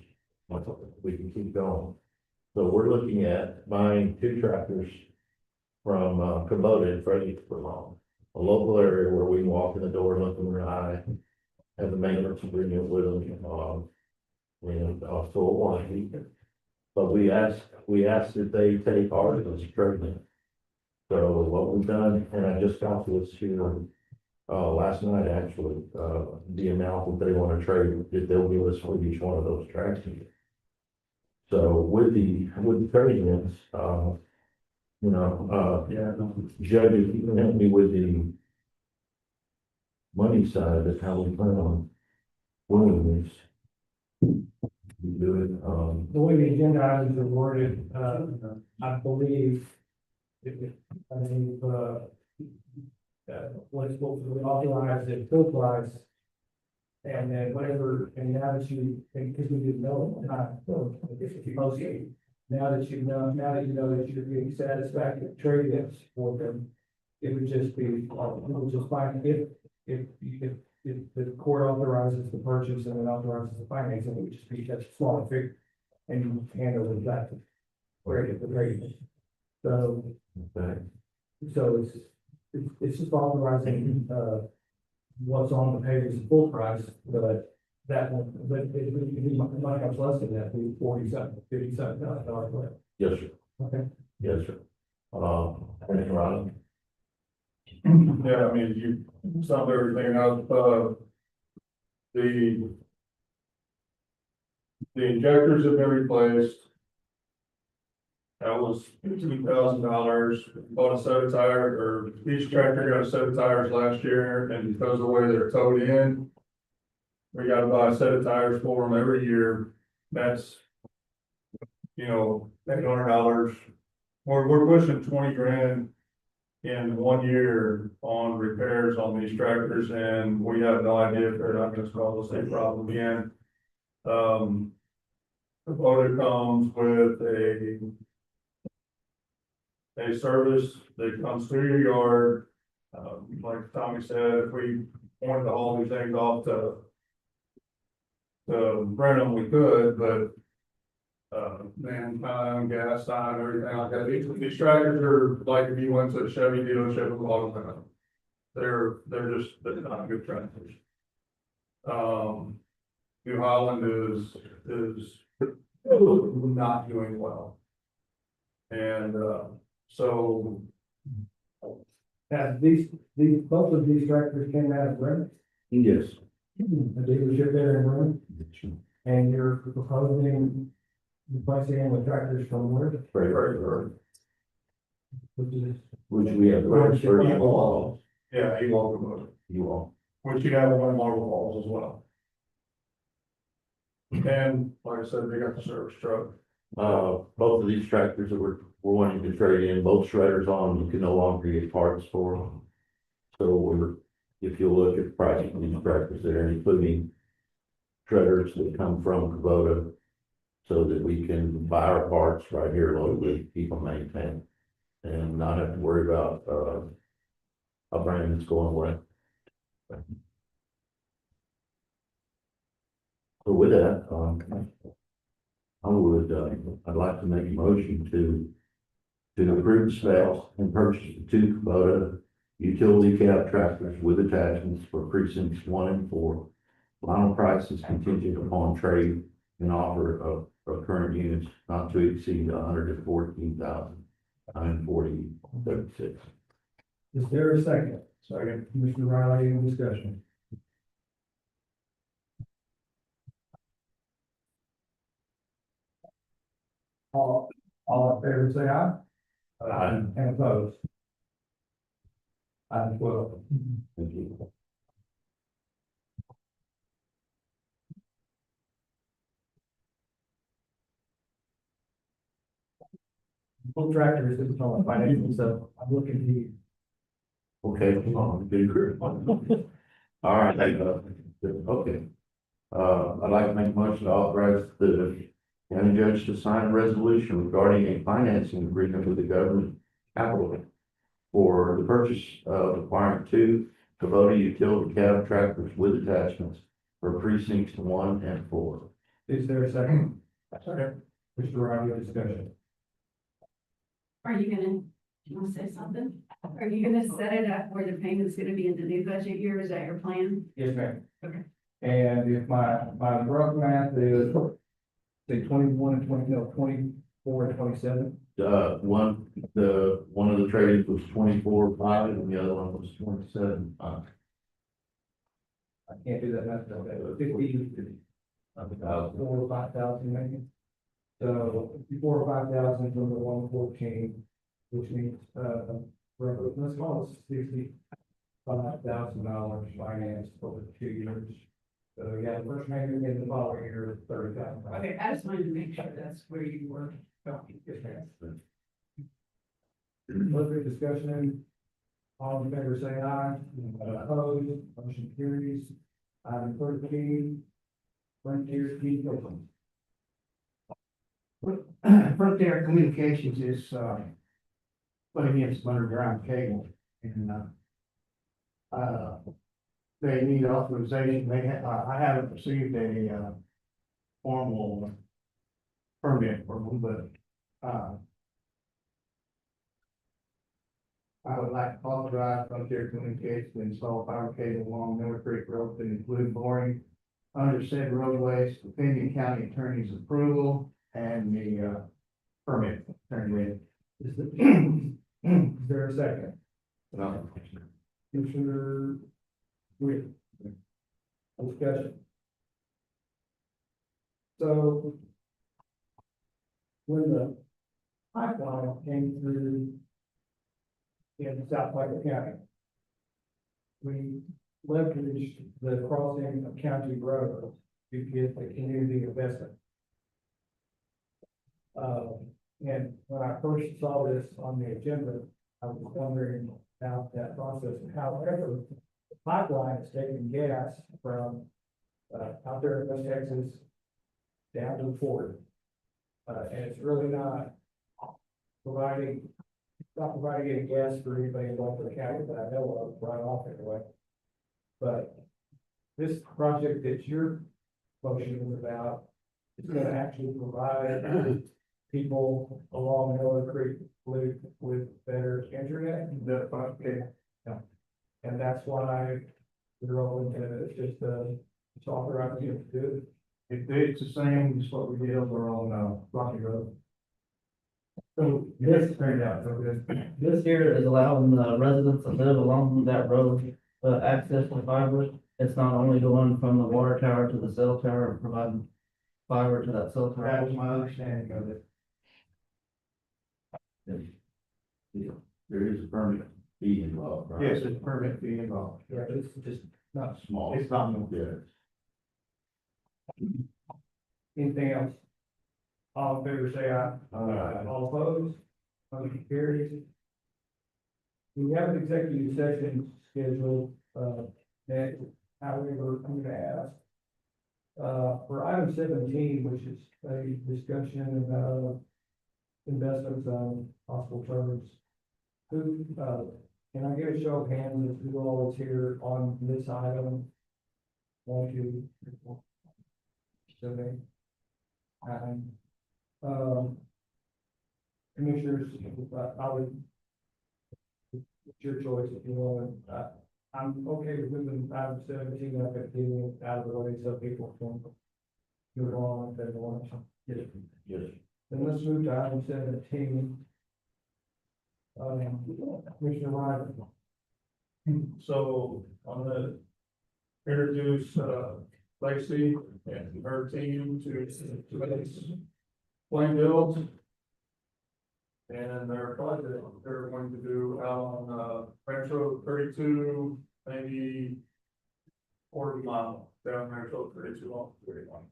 we can keep going. So we're looking at buying 2 tractors from Kubota in Fredericksburg, a local area where we can walk in the door, look them in the eye, have the maintenance agreement with them, and also a warranty. But we asked that they take ours as a trade-in. So what we've done, and I just got this here, last night actually, the amount that they want to trade, that they'll give us for each one of those tractors. So with the trade-ins, Judge, if you can help me with the money side, that's how we plan on doing this. We do it, the way the agenda items are worded, I believe, what's supposed to be authorized at full price. And then whatever, and now that you, because we didn't know, mostly, now that you know that you're getting satisfactory trade-ins for them, it would just be, it would just fine if the court authorizes the purchase and then authorizes the financing, it would just be that small figure. And you hand over that, where it the trade. So, okay. so it's just authorizing, what's on the page is full price, but that one, but it might have less than that, be $57,000. Yes, sir. Okay. Yes, sir. Commissioner Raleigh? Yeah, I mean, you summed everything up, the injectors have been replaced. That was $15,000, bought a set of tires, or each tractor got a set of tires last year, and because of the way they're towed in, we gotta buy a set of tires for them every year. That's, $800. We're pushing 20 grand in 1 year on repairs on these tractors, and we have no idea if they're not gonna cause the same problem again. The motor comes with a service that comes through your yard. Like Tommy said, if we wanted to haul these things off to Brenham, we could, but man, gas sign, everything like that. These tractors are like if you went to a Chevy dealership with a lot of them. They're not good tractors. New Holland is not doing well. And so Both of these tractors came out of Brenham, Yes. a dealership there in Brenham, and you're proposing replacing them with tractors from where? Which we have rights for you all. yeah, you walk You all. which you have on Marble Falls as well. And like I said, they got the service truck. Both of these tractors that we're wanting to trade in, both shredders on, you can no longer get parts for them. So if you look at the price of these tractors there, including shredders that come from Kubota, so that we can buy our parts right here locally, keep them maintained, and not have to worry about, a brand that's going away. So with that, I'd like to make a motion to approve the specs and purchase the two Kubota utility cab tractors with attachments for precincts 1 and 4. Final price is contingent upon trade and offer of current units not to exceed $114,940.36. Is there a second? Second. Commissioner Riley, any discussion? All in favor, say aye. Aye. And opposed? Item 12. Thank you. Full tractor is on the financial, so I'm looking to you. Okay, good. All right, okay. I'd like to make a motion to authorize the county judge to sign a resolution regarding a financing agreement with the government capital for the purchase of acquiring two Kubota utility cab tractors with attachments for precincts 1 and 4. Is there a second? Second. Mr. Riley, discussion. Are you gonna, you wanna say something? Are you gonna set it up where the payment's gonna be in the new budget year? Is that your plan? Yes, ma'am. Okay. And if my rough math is, say 21 and 20, no, 24 and 27. One of the trades was 24.5 and the other one was 27.5. I can't do that math, no, that 50, 4 or 5,000 maybe. So 4 or 5,000 from the 114, which means, let's call it $65,000 financed over 2 years. So yeah, the first payment in the following year is 30,000. Okay, I just wanted to make sure that's where you were going. Yes, ma'am. Further discussion? All in favor, say aye. Opposed, motion carries. Item 13, Frontier Communications. Frontier Communications is, putting in some underground cable and, they need authorization. I haven't received a, formal permit for them, but, I would like to authorize Frontier Communications to install fiber cable along Miller Creek Road to include boring under said roadways, pending county attorney's approval and the, permit turned in. Is there a second? No. Commissioner Reed. Discussion. So when the pipeline came through in South Platte County, we leveraged the crossing of county road to get the community investment. And when I first saw this on the agenda, I was wondering about that process. However, the pipeline is taking gas from, out there in West Texas down to the port. And it's really not providing any gas for anybody involved in the county that I know of, right off anyway. But this project that your motion is about is gonna actually provide people along Miller Creek with better internet. And that's why we're open to, it's just, it's authorizing you to do it. It's the same as what we did over on, Rocky Road. So this, Turned out, so good. this here is allowing the residents that live along that road, access to fiber. It's not only going from the water tower to the cell tower and providing fiber to that cell That tower. was my understanding of it. There is a permit fee involved, right? Yes, it's a permit fee involved. Yeah, but it's just not Small. It's not, Yeah. anything else. All in favor, say aye. Aye. All opposed, motion carries. We have an executive session scheduled, next, however, I'm gonna ask. For item 17, which is a discussion about investments on possible terms. Who, can I get a show of hands of who all is here on this item? 1, 2, 3, 4, 7, 8, 9. commissioners, I would. It's your choice if you want, I'm okay with moving item 17 up and getting it out of the way so people can. Move on if they want to. Yes. Then let's move to item 17. Commissioner Ryan. So I'm gonna introduce, Lacey and her team to this Plain Build. And their project, they're going to do out on, Ranch Road 32, maybe quarter mile down Ranch Road 32 on 31.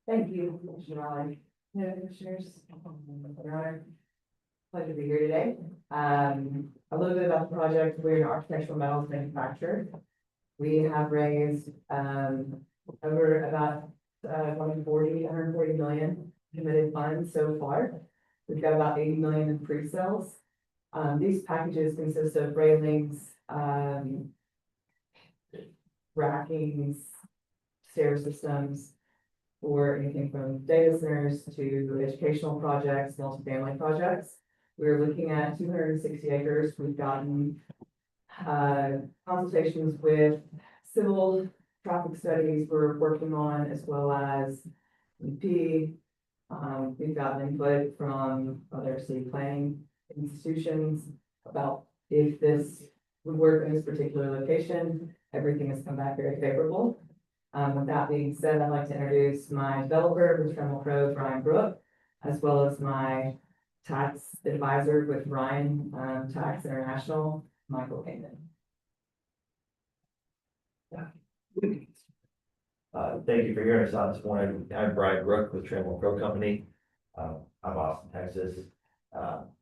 Thank you, Commissioner Raleigh. No, Commissioners. Your Honor. Pleasure to be here today. A little bit about the project. We're an architectural metals manufacturer. We have raised, over about, 140 million committed funds so far. We've got about 80 million in pre-sales. These packages consist of railings, rackings, stair systems, for anything from data centers to educational projects, multifamily projects. We're looking at 260 acres. We've gotten consultations with civil traffic studies we're working on, as well as EP. We've gotten input from other city planning institutions about if this would work in this particular location. Everything has come back very favorable. With that being said, I'd like to introduce my developer with Trammell Crow, Ryan Brook, as well as my tax advisor with Ryan Tax International, Michael Hayden. Thank you for hearing us out this morning. I'm Brian Brook with Trammell Crow Company. I'm Austin, Texas.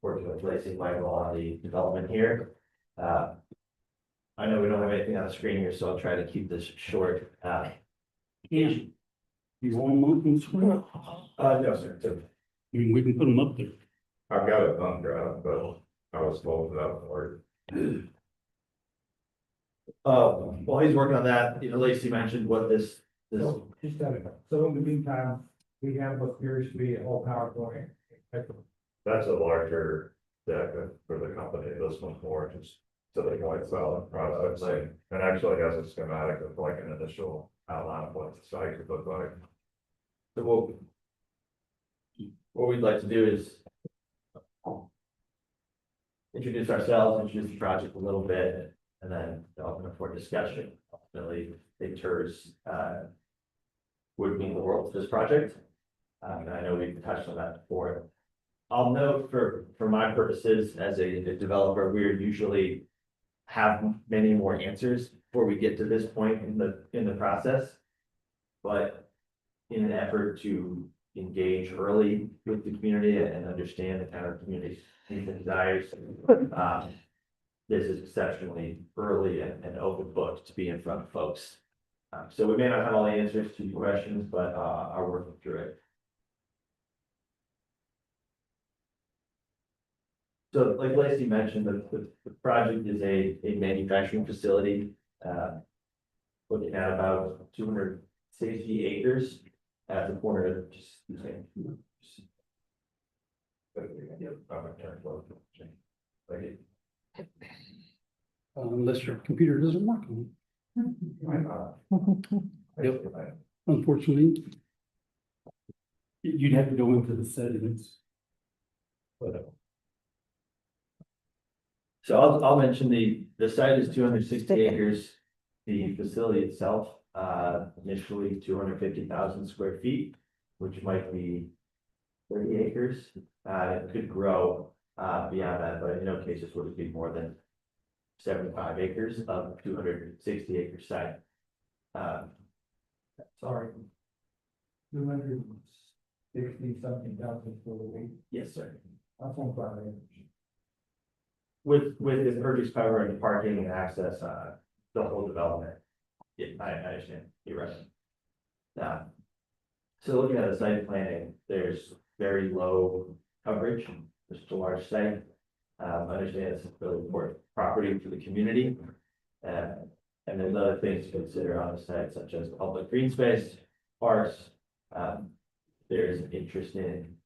Working with Lacey Michael on the development here. I know we don't have anything on the screen here, so I'll try to keep this short. You want to move them? No, sir. So We can put them up there. I've got a bunker out, but I was told that or. While he's working on that, Lacey mentioned what this. So, just a minute. So in the meantime, we have what appears to be a whole PowerPoint. That's a larger deck for the company. This one's more just so they can like sell the products. And actually has a schematic of like an initial outline of what the site could look like. So what we'd like to do is introduce ourselves, introduce the project a little bit, and then open up for discussion. Ultimately, big tours would mean the world to this project. And I know we've touched on that before. I'll note for my purposes as a developer, we're usually have many more answers before we get to this point in the process. But in an effort to engage early with the community and understand the kind of community's needs and desires, this is exceptionally early and open book to be in front of folks. So we may not have all the answers to your questions, but are working through it. So like Lacey mentioned, the project is a manufacturing facility, looking at about 260 acres at the corner of just. Unless your computer doesn't work. Yep. Unfortunately. You'd have to go into the settings. So I'll mention the site is 260 acres. The facility itself, initially 250,000 square feet, which might be 30 acres. It could grow beyond that, but in no cases would it be more than 75 acres of 260 acre site. Sorry. 260 something thousand for the week. Yes, sir. That's on fire. With the impervious cover and parking and access, the whole development. Yeah, I understand, you're right. So looking at the site planning, there's very low coverage, there's a large site. I understand it's a really important property for the community. And there's other things to consider on the site, such as public green space, parks. There's an interest in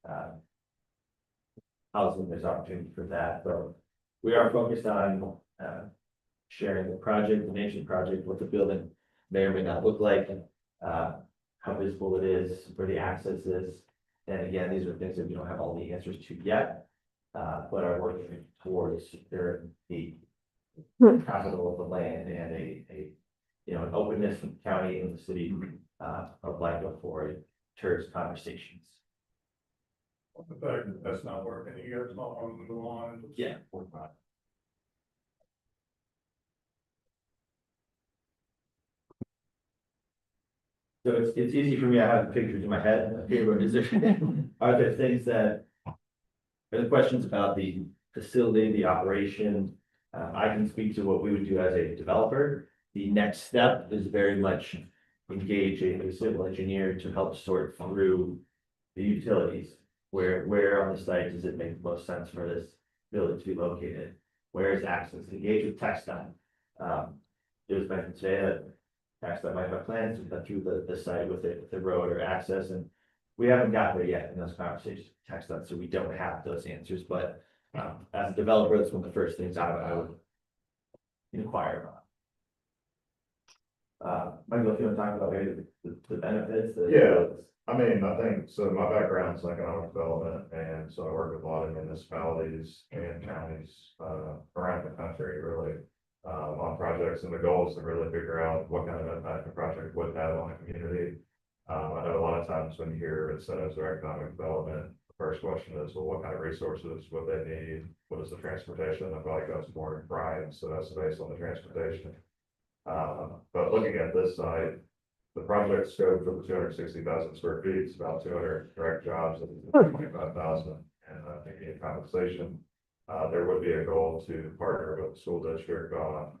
housing, there's opportunity for that, but we are focused on, sharing the project, the nature of the project, what the building may or may not look like, how visible it is, where the access is. And again, these are things that we don't have all the answers to yet, but are working towards securing the capital of the land and an openness from the county and the city, of Blackville for tourist conversations. The fact that that's not working, you guys don't want to move on. Yeah. We're fine. So it's easy for me, I have the pictures in my head, okay, but are there things that, are there questions about the facility, the operation? I can speak to what we would do as a developer. The next step is very much engage a civil engineer to help sort through the utilities. Where on the site does it make the most sense for this building to be located? Where is access? Engage with TechStop. It was mentioned today that TechStop might have plans to cut through the site with the road or access, and we haven't got there yet in those conversations with TechStop, so we don't have those answers, but as a developer, that's one of the first things I would inquire about. Michael, if you want to talk about maybe the benefits. Yeah. I mean, I think, so my background is economic development, and so I work with a lot of municipalities and counties, around the country, really, on projects, and the goal is to really figure out what kind of impact the project would have on a community. I know a lot of times when you hear incentives or economic development, the first question is, well, what kind of resources would they need? What is the transportation? That probably goes more in Brian, so that's based on the transportation. But looking at this site, the project scope for the 260,000 square feet is about 200 direct jobs and 25,000 and immediate compensation. There would be a goal to partner with the school district on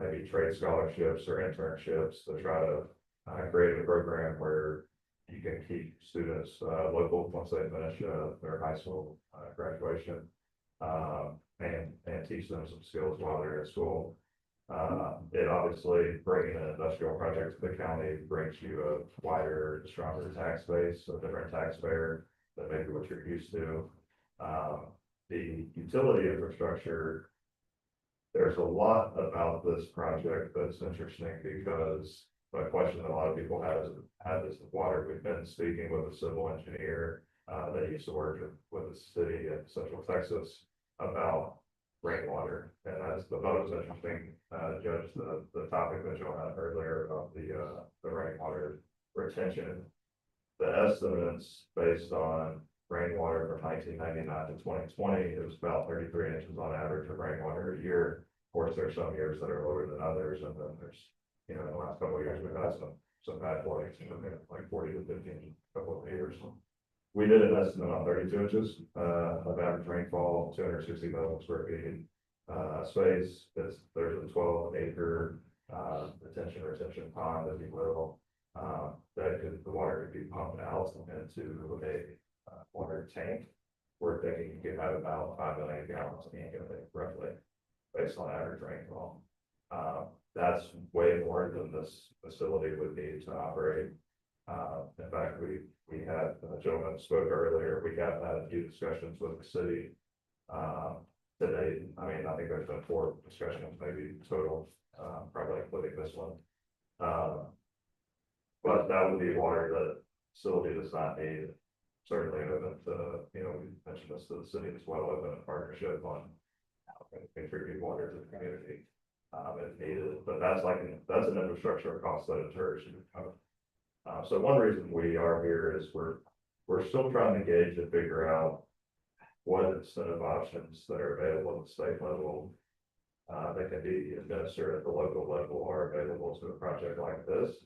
maybe trade scholarships or internships to try to create a program where you can keep students local once they finish their high school graduation, and teach them some skills while they're at school. It obviously, bringing an industrial project to the county brings you a wider, stronger tax base, a different taxpayer than maybe what you're used to. The utility infrastructure, there's a lot about this project that's interesting because the question that a lot of people have is the water. We've been speaking with a civil engineer that used to work with the city in Central Texas about rainwater, and that's the most interesting, Judge, the topic that you had earlier about the rainwater retention. The estimates based on rainwater from 1999 to 2020, it was about 33 inches on average of rainwater a year. Of course, there's some years that are lower than others, and then there's, in the last couple of years, we've had some bad flooding, like 40 to 15 couple of years. We did an estimate on 32 inches of average rainfall, 260,000 square feet space. There's a 12-acre retention pond, if you will, the water could be pumped out into a water tank. We're thinking you could have about 5 million gallons annually, roughly, based on average rainfall. That's way more than this facility would need to operate. In fact, we had a gentleman spoke earlier. We have had a few discussions with the city today. I mean, I think there's been 4 discussions, maybe total, probably including this one. But that would be water that the facility does not need. Certainly, we mentioned this to the city as well, open a partnership on how to contribute water to the community if needed. But that's an infrastructure cost that deters you. So one reason we are here is we're still trying to gauge and figure out what incentive options that are available at the state level that can be administered at the local level are available to a project like this.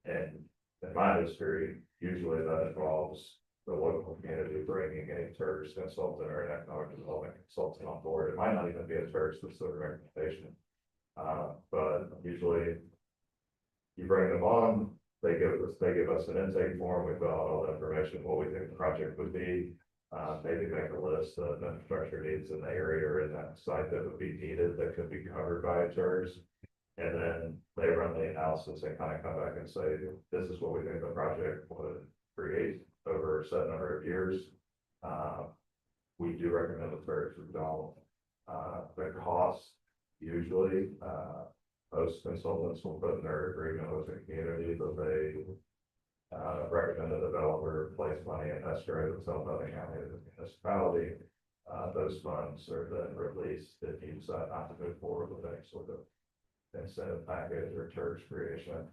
And in my history, usually that involves the local community bringing a tourist consultant or an economic development consultant on board. It might not even be a tourist specific recommendation, but usually you bring them on. They give us an intake form. We fill out all the information, what we think the project would be. Maybe make a list of infrastructure needs in the area or in that site that would be needed that could be covered by a tourist. And then they run the analysis and kind of come back and say, this is what we think the project would create over a set number of years. we do recommend the prayers for don't. The cost, usually, most consultants will put in their agreement with the community that they recommend the developer place money in escrow to sell the county to the municipality. Those funds are then released if you decide not to move forward with any sort of incentive package or church creation,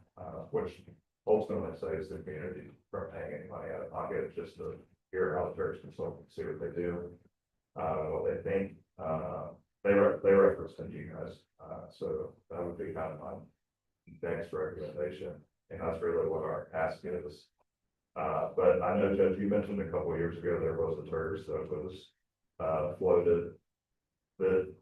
which ultimately saves the community from paying any money out of pocket, just to hear how the church consultants see what they do, what they think. They reference to you guys, so that would be kind of my next recommendation, and that's really what our ask is. But I know, Judge, you mentioned a couple of years ago, there was a TERS that was floated, that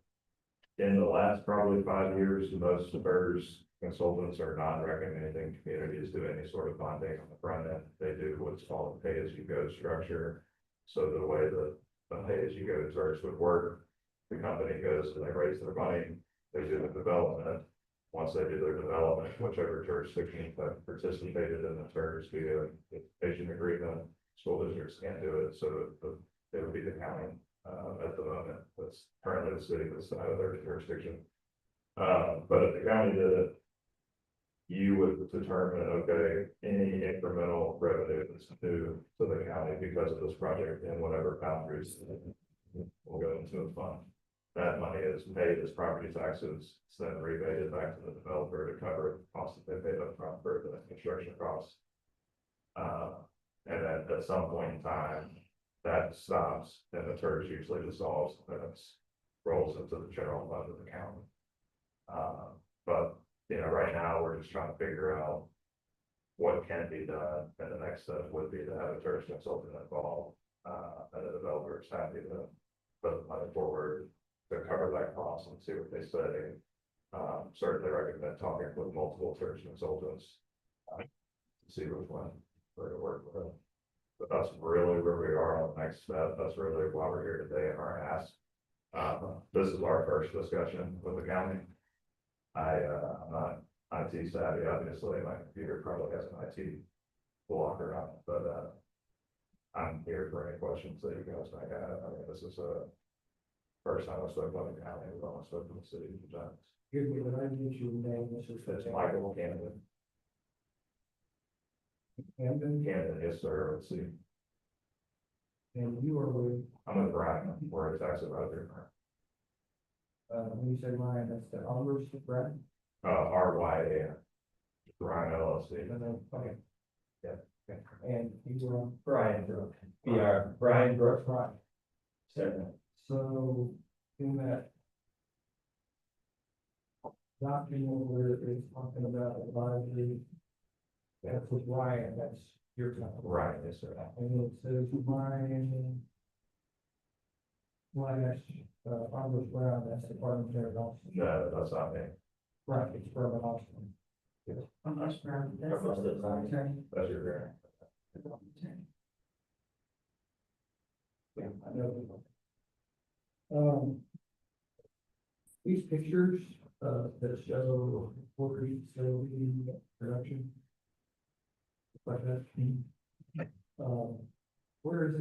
in the last probably 5 years, most TERS consultants are not recommending communities do any sort of bonding on the front end. They do what's called a pay-as-you-go structure. So the way that the pay-as-you-go TERS would work, the company goes and they raise their money, they do the development. Once they do their development, whichever jurisdiction that participated in the TERS via agent agreement, school districts can't do it, so it would be the county at the moment. That's currently the city that's out of their jurisdiction. But if the county did it, you would determine, okay, any incremental revenue that's due to the county because of this project and whatever boundaries will go into a fund. That money is paid as property taxes, it's then rebated back to the developer to cover the cost that they paid up front for the construction costs. And then at some point in time, that stops, and the TERS usually dissolves, and it rolls into the general fund of the county. But, you know, right now, we're just trying to figure out what can be done, and the next step would be to have a TERS consultant involved, and the developer is happy to put the money forward to cover that cost and see what they say. Certainly recommend talking with multiple TERS consultants, to see which one we're going to work with. But that's really where we are on the next step. That's really why we're here today in our ask. This is our first discussion with the county. I'm not IT savvy, obviously. My computer probably has an IT blocker on it, but I'm here for any questions that you guys might have. I mean, this is a first time I spoke about the county, we've almost spoken to the city of Giants. Give me the name, get your name, It's Michael Camden. Camden, Camden, yes, sir. Let's see. and you are with, I'm with Brian. We're a tax advisor. when you say Ryan, that's the owners, right? RYA. Brian LLC. Okay. Yeah. Okay. And you were on. Brian Brooke, Brian Brooke. Right. Certainly. So in that document where it's talking about advisory, that's with Ryan, that's your company. Right, yes, sir. And it says Ryan Farmers Brown, that's the parliamentary officer. No, that's not me. Right, it's Berman Austin. Farmers Brown, That's That's your grant. Yeah, I know. These pictures, that show poultry facility production. Like that. Where is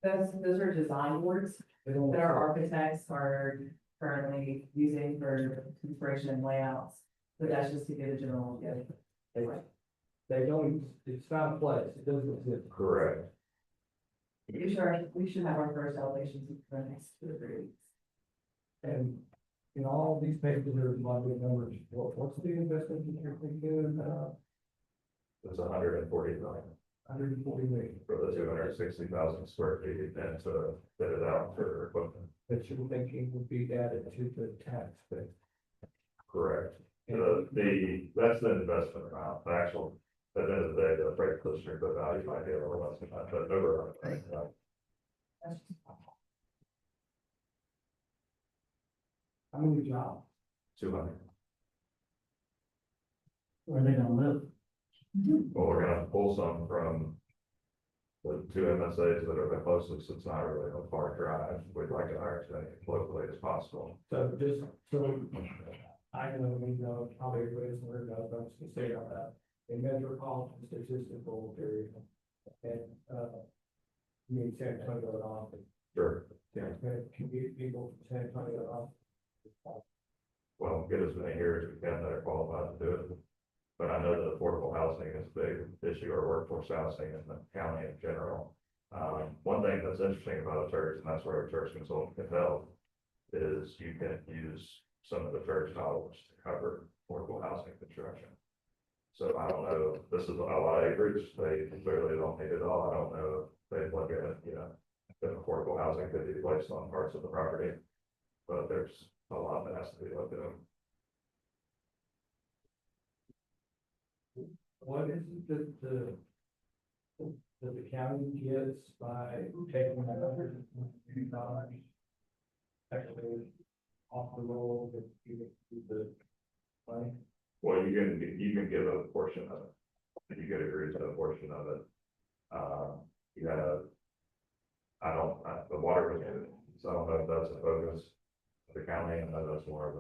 that? Those are design boards They don't. that our architects are currently using for inspiration and layouts, but that's just to get a general idea. They don't, it's not a place, it doesn't exist. Correct. We should have our first elevations in the next 2 or 3 weeks. And in all these pages, there's a lot of numbers. What's the investment that you're thinking, It's 140 million 140 million, for the 260,000 square feet and to fit it out for equipment. that you're thinking would be added to the tax base? Correct. That's the investment amount. The actual, at the end of the day, the freight closer, the value might be a little less than that, but over. How many jobs? 200. Where are they gonna live? Well, we're gonna pull some from the 2 MSAs that are the closest. It's not really a far drive. We'd like to hire as many locally as possible. So just, so I know, we know, probably everybody's heard of, but I'm just gonna say on that. A metropolitan statistical area. And, You mean San Antonio off, Sure. can get people from San Antonio off. Well, get as many here as we can that are qualified to do it. But I know that affordable housing is a big issue, or workforce housing in the county in general. One thing that's interesting about a church, and that's where a church consultant can help, is you can use some of the church dollars to cover affordable housing construction. So I don't know, this is a lot of acreage, they clearly don't need it all, I don't know if they look at, if affordable housing could be placed on parts of the property. But there's a lot that has to be looked at. What is it that the county gets by taking $100 actually off the roll that you get the money? Well, you can give a portion of it, you could agree to a portion of it. You gotta, the water, so I don't know if that's a focus of the county, I know that's more of a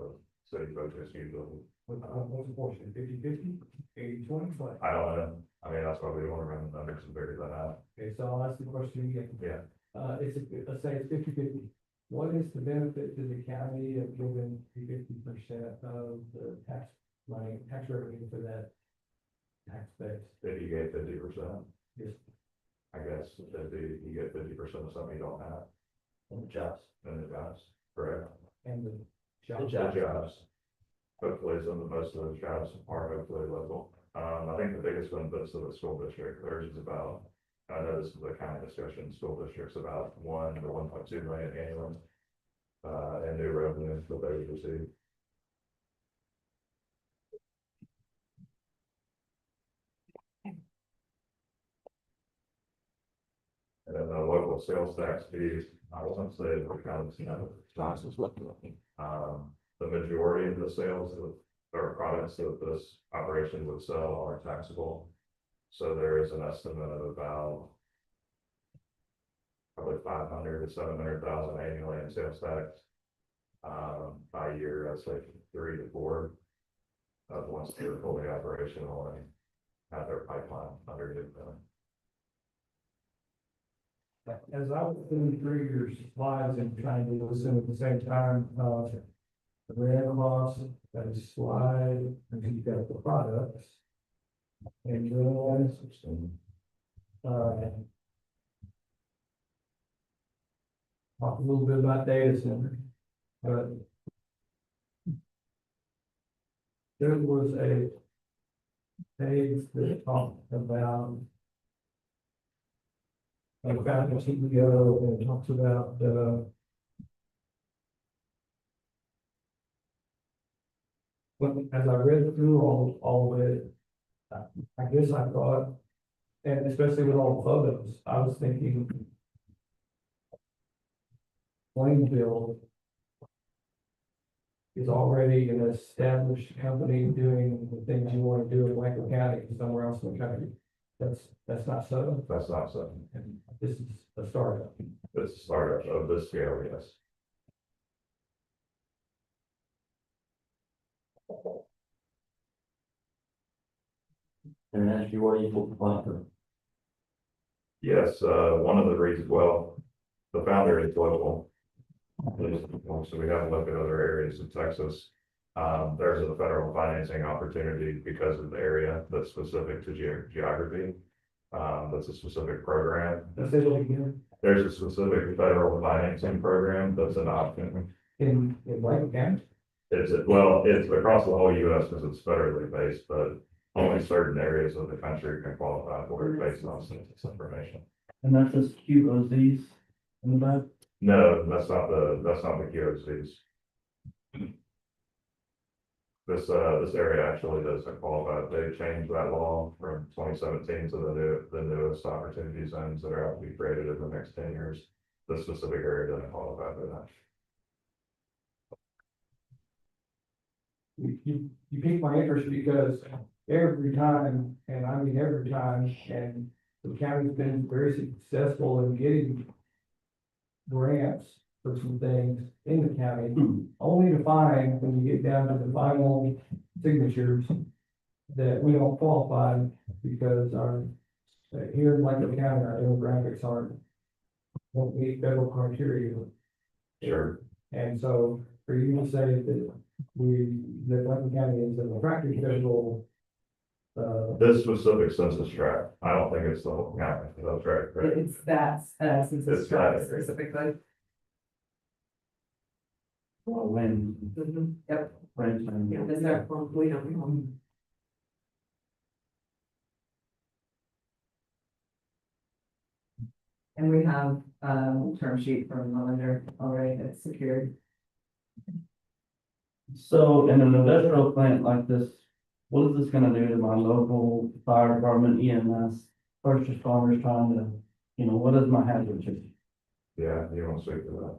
city focus usually. What's the portion, 50/50, 80/20, what? I don't know, I mean, that's why we want to run the numbers and figure that out. Okay, so I'll ask the question again. Yeah. Let's say it's 50/50. What is the benefit to the county of giving 50% of the tax money, tax revenue for that tax base? If you get 50%, Yes. I guess, you get 50% of something you don't have, And the jobs. and the jobs, correct? And the The job. The jobs. Hopefully, most of those jobs are hopefully local. I think the biggest benefits of the school district, theirs is about, I know this is a county discussion, school district's about 1 to 1.2 million annually. And new revenue that they would receive. And then the local sales tax fees, I wasn't saying the county's, the majority of the sales of, or products that this operation would sell are taxable. So there is an estimate of about probably 500 to 700,000 annually in sales tax. By year, I'd say 3 to 4. Once they're fully operational and have their pipeline underneath them. As I was going through your slides and trying to listen at the same time, the red across, that is slide, and you've got the products. And then, talk a little bit about data center, but there was a page that talked about a CEO, and it talks about, as I read through all of it, I guess I thought, and especially with all the photos, I was thinking Plainville is already an established company doing the things you want to do in Blanco County and somewhere else in the country. That's not so, That's not something, and this is a startup. it's a startup of this scale, yes. And that's you are equal to Blanco. Yes, one of the reasons, well, the founder is local. So we have to look at other areas of Texas. There's a federal financing opportunity because of the area that's specific to geography. That's a specific program. Let's say it again, There's a specific federal financing program that's an option. in Blanco County. It's across the whole US because it's federally based, but only certain areas of the country can qualify for it based on census information. And that's just QOZs in the back. No, that's not the QOCs. This area actually doesn't qualify. They changed that law from 2017 to the newest opportunity zones that are out to be created in the next 10 years. This specific area doesn't qualify for that. You piqued my interest because every time, and I mean every time, and the county's been very successful in getting grants for some things in the county, only to find when you get down to the final signatures that we don't qualify because our, here in Blanco County, our demographics aren't don't meet federal criteria. Sure. And so for you to say that that Lincoln County is an attractive federal, This specific census tract, I don't think it's the whole county, that's right, correct? It's that, since It's it's tracked that. specifically. Well, when, Yep. when, Is there, we don't. And we have, term sheet from the lender already that's secured. so in an industrial plant like this, what is this gonna do to my local fire department, EMS, first responders trying to, what is my hazard? Yeah, you want to speak to that?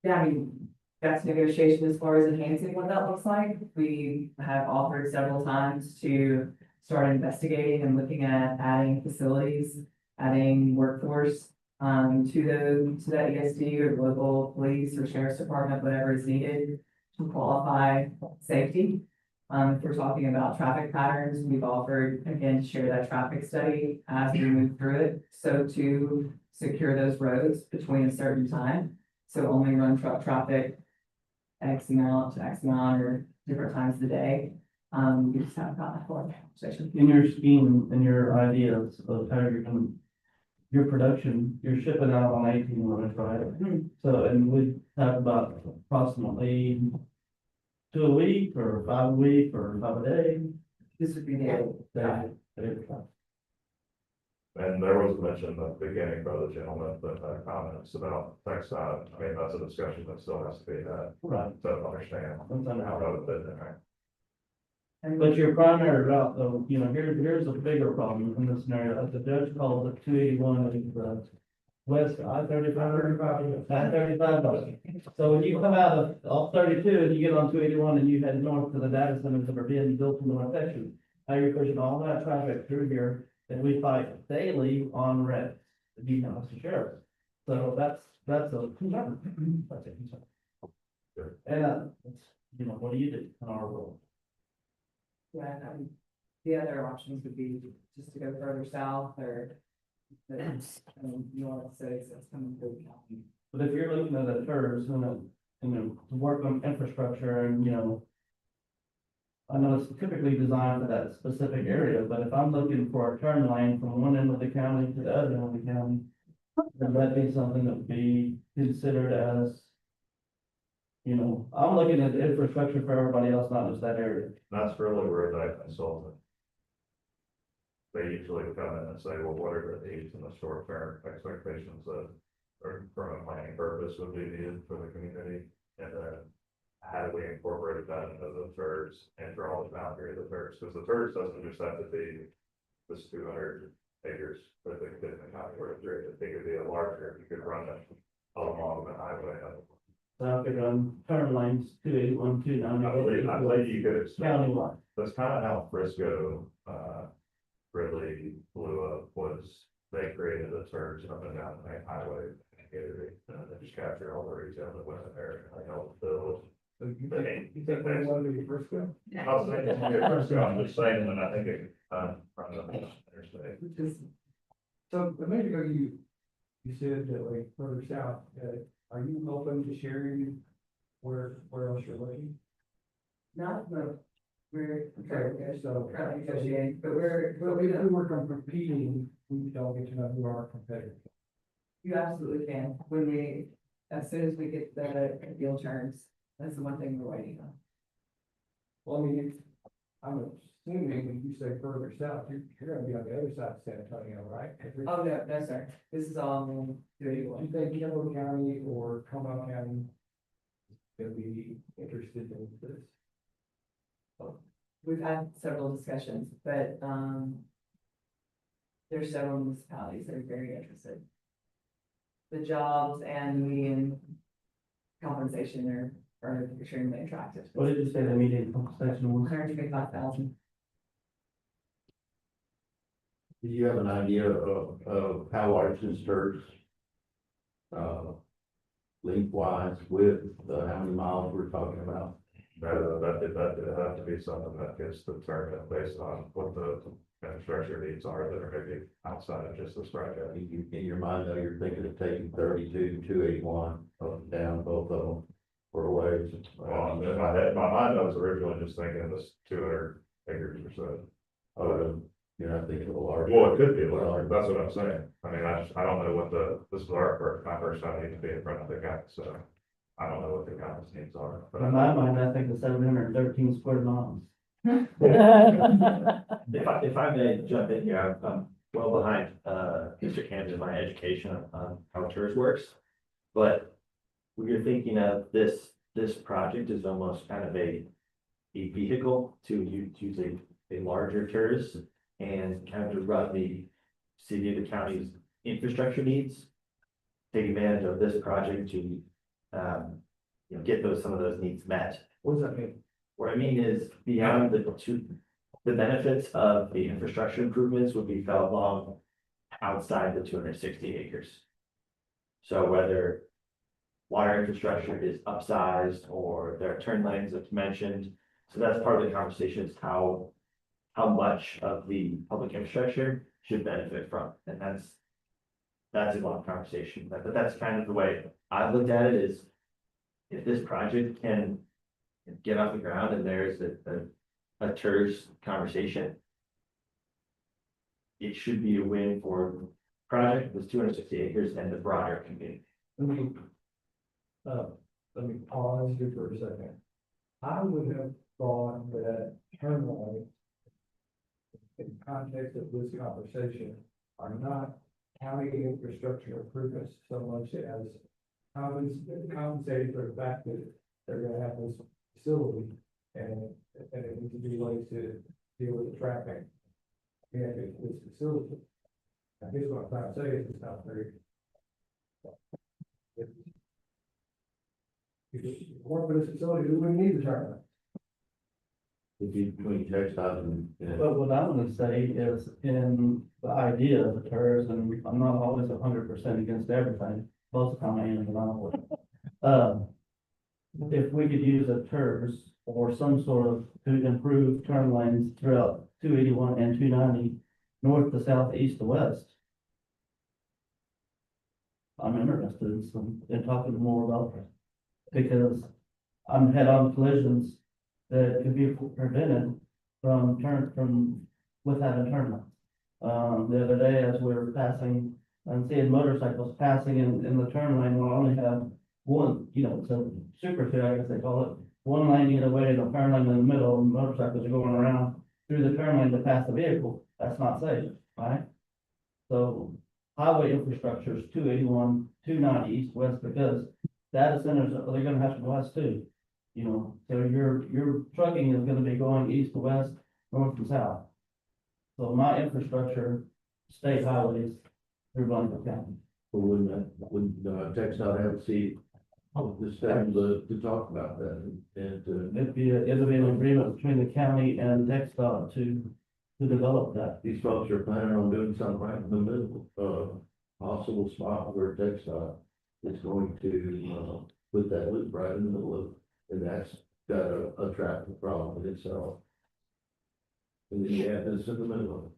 Yeah, I mean, that's negotiation as far as enhancing what that looks like. We have offered several times to start investigating and looking at adding facilities, adding workforce to that ESD or local police or sheriff's department, whatever is needed to qualify safety. If we're talking about traffic patterns, we've offered, again, to share that traffic study as we move through it. So to secure those roads between a certain time. So only run truck traffic X amount to X amount or different times of the day. We just haven't gotten that far conversation. In your scheme, in your ideas of how you're gonna, your production, you're shipping out on 18 loads, right? So, and we have about approximately 2 a week or 5 a week or 5 a day. This would be the. And there was mention at the beginning by the gentleman that had comments about TxDOT. I mean, that's a discussion that still has to be had. Right. To understand how that would fit in there. But your primary route, though, here's a bigger problem in this scenario, as the judge calls it 281, I think, the west I-35. I-35. So when you come out of off 32 and you get on 281 and you head north to the data centers that are being built in North Texas, now you're pushing all that traffic through here, and we fight daily on red, the details to sheriff. So that's a concern. That's a concern. Sure. And, what do you do in our world? Yeah, the other options would be just to go further south or. North, so it's coming through the county. But if you're looking at the TERS to work on infrastructure and, I know it's typically designed for that specific area, but if I'm looking for a turn lane from one end of the county to the other end of the county, then that'd be something that would be considered as, I'm looking at the infrastructure for everybody else, not just that area. That's really where that consultant. They usually come in and say, well, what are the needs and the short term expectations that are from a planning purpose would be needed for the community? And then how do we incorporate that into the TERS and draw the boundary of the TERS? Because the TERS doesn't just have to be this 200 acres, but they could in the county where it's rated. They could be a larger, you could run it along the highway. So I could run turn lanes 281, 290. I believe you could expand. Countywide. That's kind of how Frisco, really blew up, was they created a surge up and down the main highway. And just captured all the retail that went in there, and I helped build. so you think they want to be Frisco? I was saying, it's gonna be Frisco, I'm just saying, and I think it, from the interstate. Which is, so a minute ago, you said that like further south, are you open to sharing where else you're looking? Not the, we're Okay, so. currently negotiating, but So if we were competing, we don't get to know who our competitors. you absolutely can, as soon as we get the deal terms, that's the one thing we're waiting on. Well, I mean, I'm assuming when you say further south, you're gonna be on the other side of San Antonio, right? Oh, no, sir, this is all Do you think Kimball County or Comal County will be interested in this? We've had several discussions, but, there's several municipalities that are very interested. The jobs and the median compensation are extremely attractive. What did you say the median compensation was? 125,000. Do you have an idea of how large this TERS? Lengthwise, width, how many miles we're talking about? That have to be something that gets determined based on what the infrastructure needs are that are maybe outside of just this project. In your mind, though, you're thinking of taking 32, 281 up and down both of them for a ways. Well, in my head, my mind, I was originally just thinking this 200 acres or so. You're not thinking of a large. Well, it could be large, that's what I'm saying. I mean, I don't know what this is my first time need to be in front of the guy, so I don't know what the guy's needs are. But In my mind, I think the 713 square miles. If I may jump in here, I'm well behind, Mr. Camden in my education on how TERS works. But when you're thinking of this project is almost kind of a vehicle to use a larger TERS and kind of to run the city of the county's infrastructure needs. Take advantage of this project to, get some of those needs met. What does that mean? What I mean is beyond the benefits of the infrastructure improvements would be felt along outside the 260 acres. So whether water infrastructure is upsized or there are turn lanes that's mentioned. So that's part of the conversation is how much of the public infrastructure should benefit from. And that's a long conversation, but that's kind of the way I looked at it is if this project can get off the ground and there's a TERS conversation, it should be a win for project with 260 acres and the broader community. Let me pause here for a second. I would have thought that turn lanes in context of this conversation are not county infrastructure improvements so much as compensating for the fact that they're gonna have this facility and it needs to be ways to deal with the traffic. And this facility. I guess what I'm trying to say is it's not very. If it weren't for this facility, we wouldn't need the turn lane. It'd be between textile and. But what I'm gonna say is in the idea of the TERS, and I'm not always 100% against everything, most of the time I am, but I'm if we could use a TERS or some sort of to improve turn lanes throughout 281 and 290, north to south, east to west. I'm interested in talking more about that, because I'm head-on collisions that could be prevented with having turn lanes. The other day, as we were passing and seeing motorcycles passing in the turn lane, we'll only have one, it's a super two, I guess they call it, one lane either way, the turn lane in the middle, and motorcycles are going around through the turn lane to pass the vehicle. That's not safe, right? So highway infrastructure is 281, 290 east, west, because data centers, they're gonna have to go west too. So your trucking is gonna be going east to west, north to south. So my infrastructure, state highways through Blanco County. Wouldn't textile have a seat this time to talk about that and It'll be an agreement between the county and TxDOT to develop that. these folks are planning on doing something right in the middle of possible spot where textile is going to put that loop right in the middle of, and that's got a traffic problem in itself. And then you add this in the middle of it.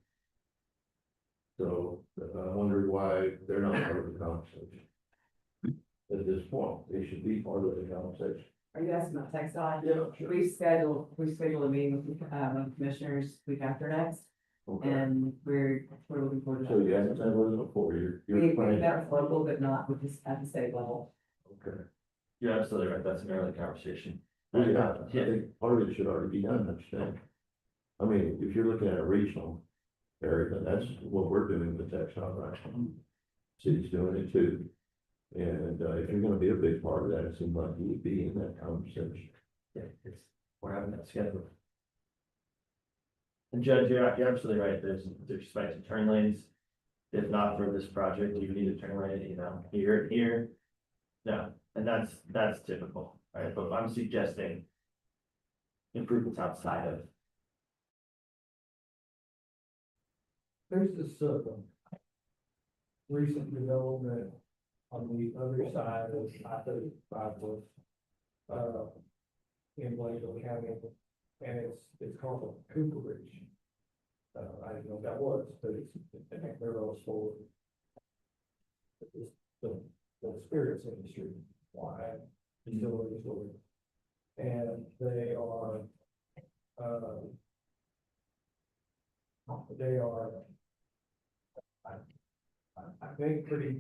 So I wonder why they're not part of the conversation. At this point, they should be part of the conversation. Are you asking about TxDOT? Yeah. We schedule a meeting with, commissioners week after next, Okay, and we're looking forward to so that. you haven't said what before, We planning. met local, but not with this at the state level. Okay. You're absolutely right. That's an early conversation. Yeah, I think part of it should already be done, I think. I mean, if you're looking at a regional area, then that's what we're doing with textile right now. City's doing it too. And, if you're gonna be a big part of that, it seems like you would be in that conversation. Yeah, we're having that scheduled. And Judge, you're absolutely right. There's respect to turn lanes. If not for this project, you need a turn lane, here. No, and that's typical, right? But I'm suggesting improvements outside of. There's this, recent development on the other side of I-35 with, in Blanco County, and it's called Cooperage. I didn't know what that was, but it's a railroad for the spirits industry, wine, distilleries, and they are, I think pretty,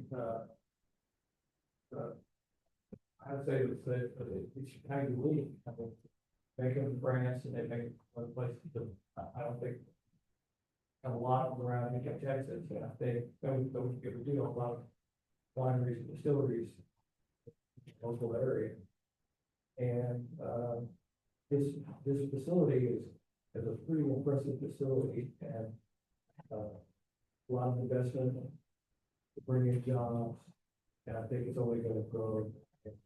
I'd say it's kind of unique. I mean, make them in France and they make other places, but I don't think a lot of them around in Texas, and I think those people do a lot of wineries and distilleries in the local area. And, this facility is a pretty impressive facility and, a lot of investment to bring in jobs. And I think it's only gonna grow and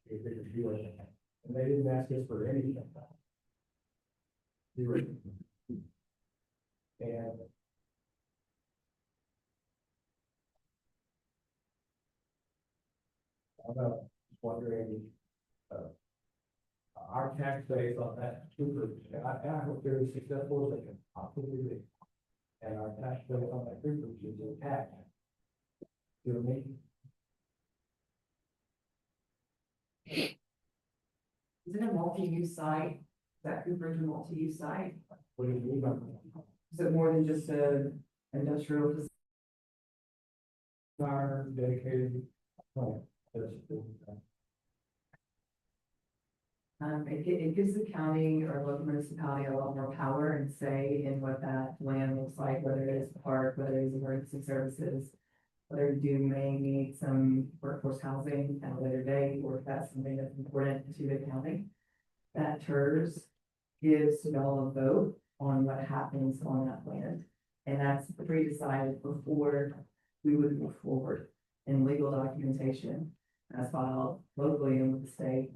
be a bigger deal. And they didn't ask us for anything. Zero. And I'm just wondering, our tax base on that Cooperage, I hope they're as successful as they can possibly be. And our tax base on that Cooperage is intact. You know what I mean? Is it a multi-use site? Is that Cooperage a multi-use site? What do you mean by Is it more than just a industrial facility? our dedicated plant? It gives the county or local municipality a lot more power and say in what that land looks like, whether it is the park, whether it is emergency services, whether you may need some workforce housing at a later date, or if that's something that's important to the county. That TERS gives to y'all a vote on what happens on that land. And that's pre-decided before we would move forward in legal documentation as filed locally and with the state.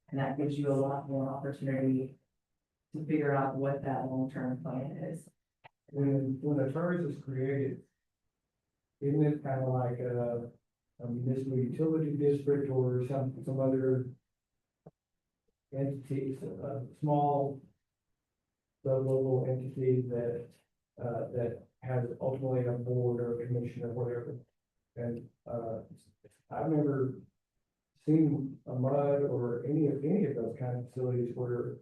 And that gives you a lot more opportunity to figure out what that long-term plan is. When a TERS is created, isn't it kind of like a municipal utility district or some other entities, a small local entity that has ultimately a board or a commission or whatever? And I've never seen a MUD or any of those kind of facilities where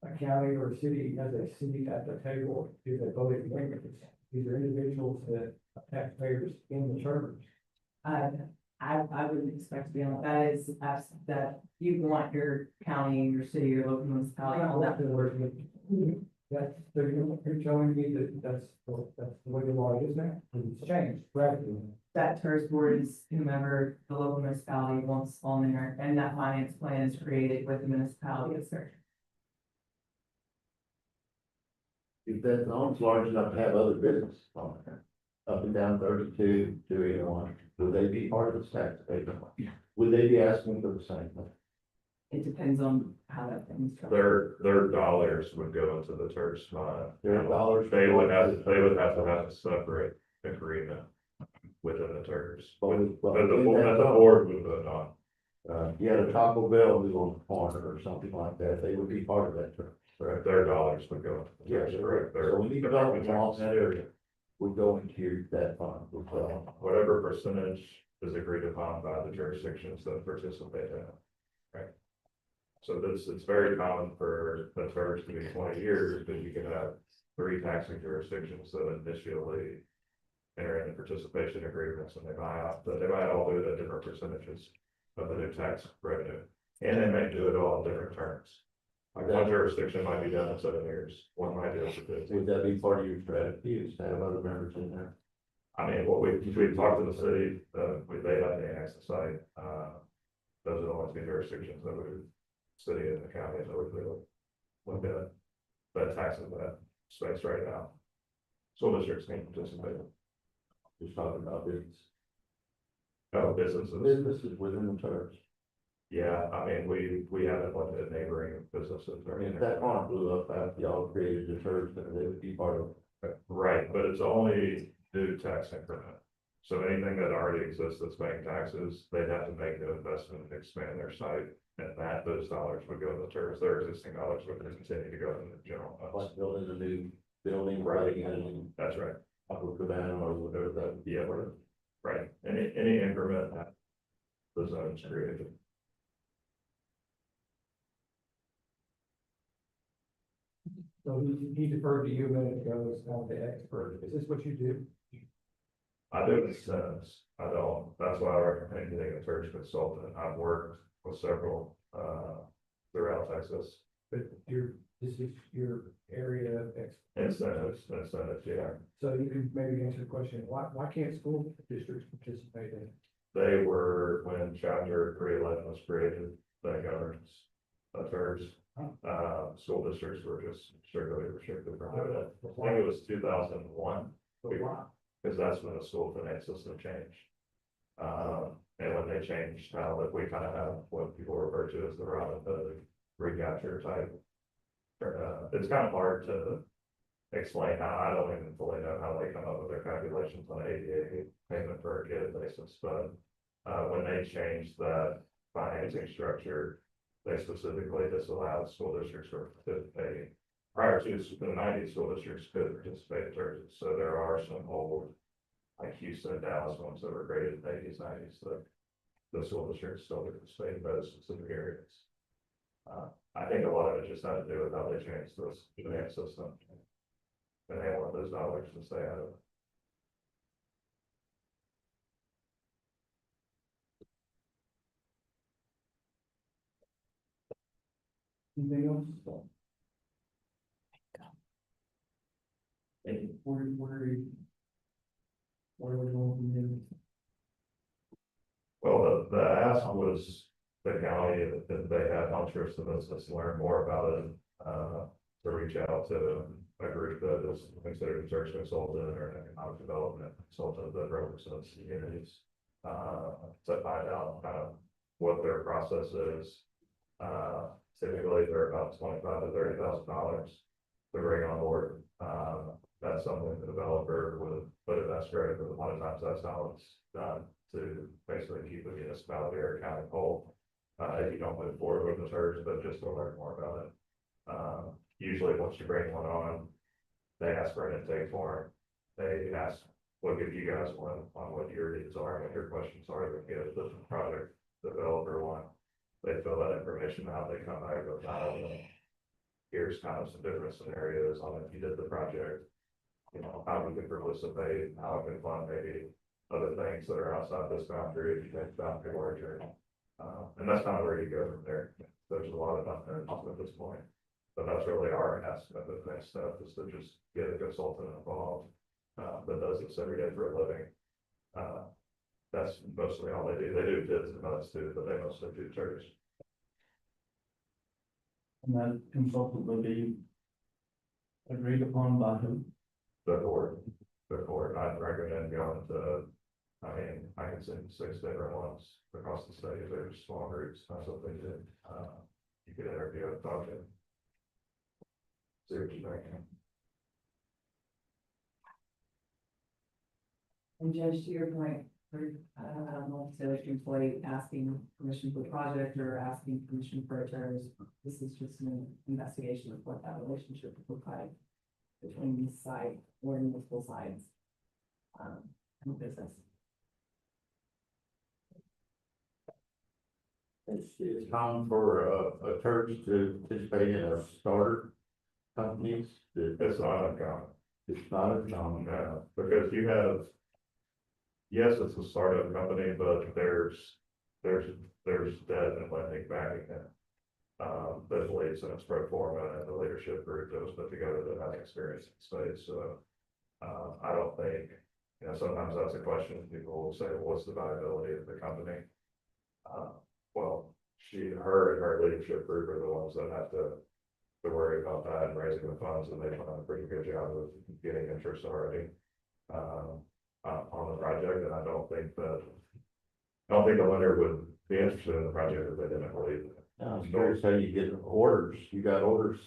a county or a city has a seat at the table to the voting members. These are individuals that are taxpayers in the church. I wouldn't expect to be on, that you want your county, your city, your local municipality on that board. You're telling me that that's the way the law is now, it's changed radically. That TERS board is whomever the local municipality wants on there, and that finance plan is created with the municipality as their. If that zone's large enough to have other businesses on there, up and down 32, 281, would they be part of this tax base? Would they be asking for the same thing? It depends on how that thing's structured. Their dollars would go into the TERS fund. Their dollars. They would have to have a separate agreement within the TERS. Well, That the board would vote on. You had a Taco Bell who's on the corner or something like that, they would be part of that term. Correct. Their dollars would go. into the Yes, TERS, correct. Their- So any development laws in that area would go into that fund. Whatever percentage is agreed upon by the jurisdictions that participate in it. Right. So it's very common for the TERS to be 20 years, but you can have 3 taxing jurisdictions that initially enter into participation agreements and they buy out, but they might all do it at different percentages of the new tax revenue. And they may do it all in different terms. Like one jurisdiction might be done in 7 years, one might do it for 15. Would that be part of your strategy, is to have other members in there? I mean, what we talked to the city, they had to annex the site, those are the only 2 jurisdictions that would, city and the county, that would really look at that taxes that space right now. School districts can participate. Just talking about business. Businesses. Businesses within the terms. Yeah, I mean, we haven't looked at neighboring businesses. I mean, if that farm blew up after y'all created the church, then they would be part of it. Right, but it's only new tax increment. So anything that already exists that's paying taxes, they'd have to make an investment and expand their site. And those dollars would go in the TERS, their existing dollars would continue to go in the general funds. Like building a new building, right, and That's right. upper cabana or whatever that. Yeah, right. Any increment that the zone's created. So he deferred to you a minute ago as kind of the expert. Is this what you do? I do in a sense, I don't, that's why I recommend getting a search consultant. I've worked with several, throughout Texas. But this is your area of Incentives, yeah. So you can maybe answer the question, why can't school districts participate in it? They were, when chapter 311 was created, that governs TERS. School districts were just strictly restricted from doing it. I think it was 2001. Because that's when the school finance system changed. And when they changed how that we kind of have what people refer to as the Robin Hood recapture type. It's kind of hard to explain how, I don't even fully know how they come up with their calculations on ADA payment per kid basis, but when they changed that financing structure, they specifically disallowed school districts from participating. Prior to the 90s, school districts could participate in TERS, so there are some old, like Houston and Dallas ones that were created in the 80s, 90s, that the school districts still participate in those specific areas. I think a lot of it just had to do with how they changed this finance system. And they want those dollars to stay out of it. Anything else? Where are we going from here? Well, the ask was the county that they had interest in this, to learn more about it, to reach out to a group that is considered a search consultant or an economic development consultant that represents communities, to find out kind of what their process is. Typically, they're about $25,000 to $30,000 to bring on board. That's something the developer would put in escrow, but a lot of times that's how it's done, to basically keep the municipality or county whole. If you don't move forward with the search, but just to learn more about it. Usually once you bring one on, they ask for an intake form. They ask, what if you guys want on what your needs are, what your questions are, to get the project developer one. They fill that information out, they come back with, here's kind of some different scenarios on if you did the project. You know, how we could participate, how it can fund maybe other things that are outside this boundary, if you think boundary larger. And that's kind of where you go from there. There's a lot of unknowns at this point. But that's really our estimate of the next step, is to just get a consultant involved, that does this every day for a living. That's mostly all they do. They do bids and others too, but they mostly do search. And that consultant will be agreed upon by who? The board, I'd recommend going to, I mean, I can send 6 different ones across the state. They're small groups, that's what they did. You could interview and talk to them. See what you think. And Judge, to your point, I don't know if it's an employee asking permission for the project or asking permission for a TERS. This is just an investigation of what that relationship would look like between these sides or multiple sides. And business. It's common for a church to participate in a starter companies. It's not uncommon. It's not uncommon. No, because you have, yes, it's a startup company, but there's debt and lending backing it. That leads in its pro forma and the leadership group that was put together that had experience in space. So I don't think, you know, sometimes that's a question people will say, well, what's the viability of the company? Well, her and her leadership group are the ones that have to worry about that and raising the funds, and they've done a pretty good job of getting interest already on the project. And I don't think the lender would be interested in the project if they didn't believe it. I'm curious how you get orders. You got orders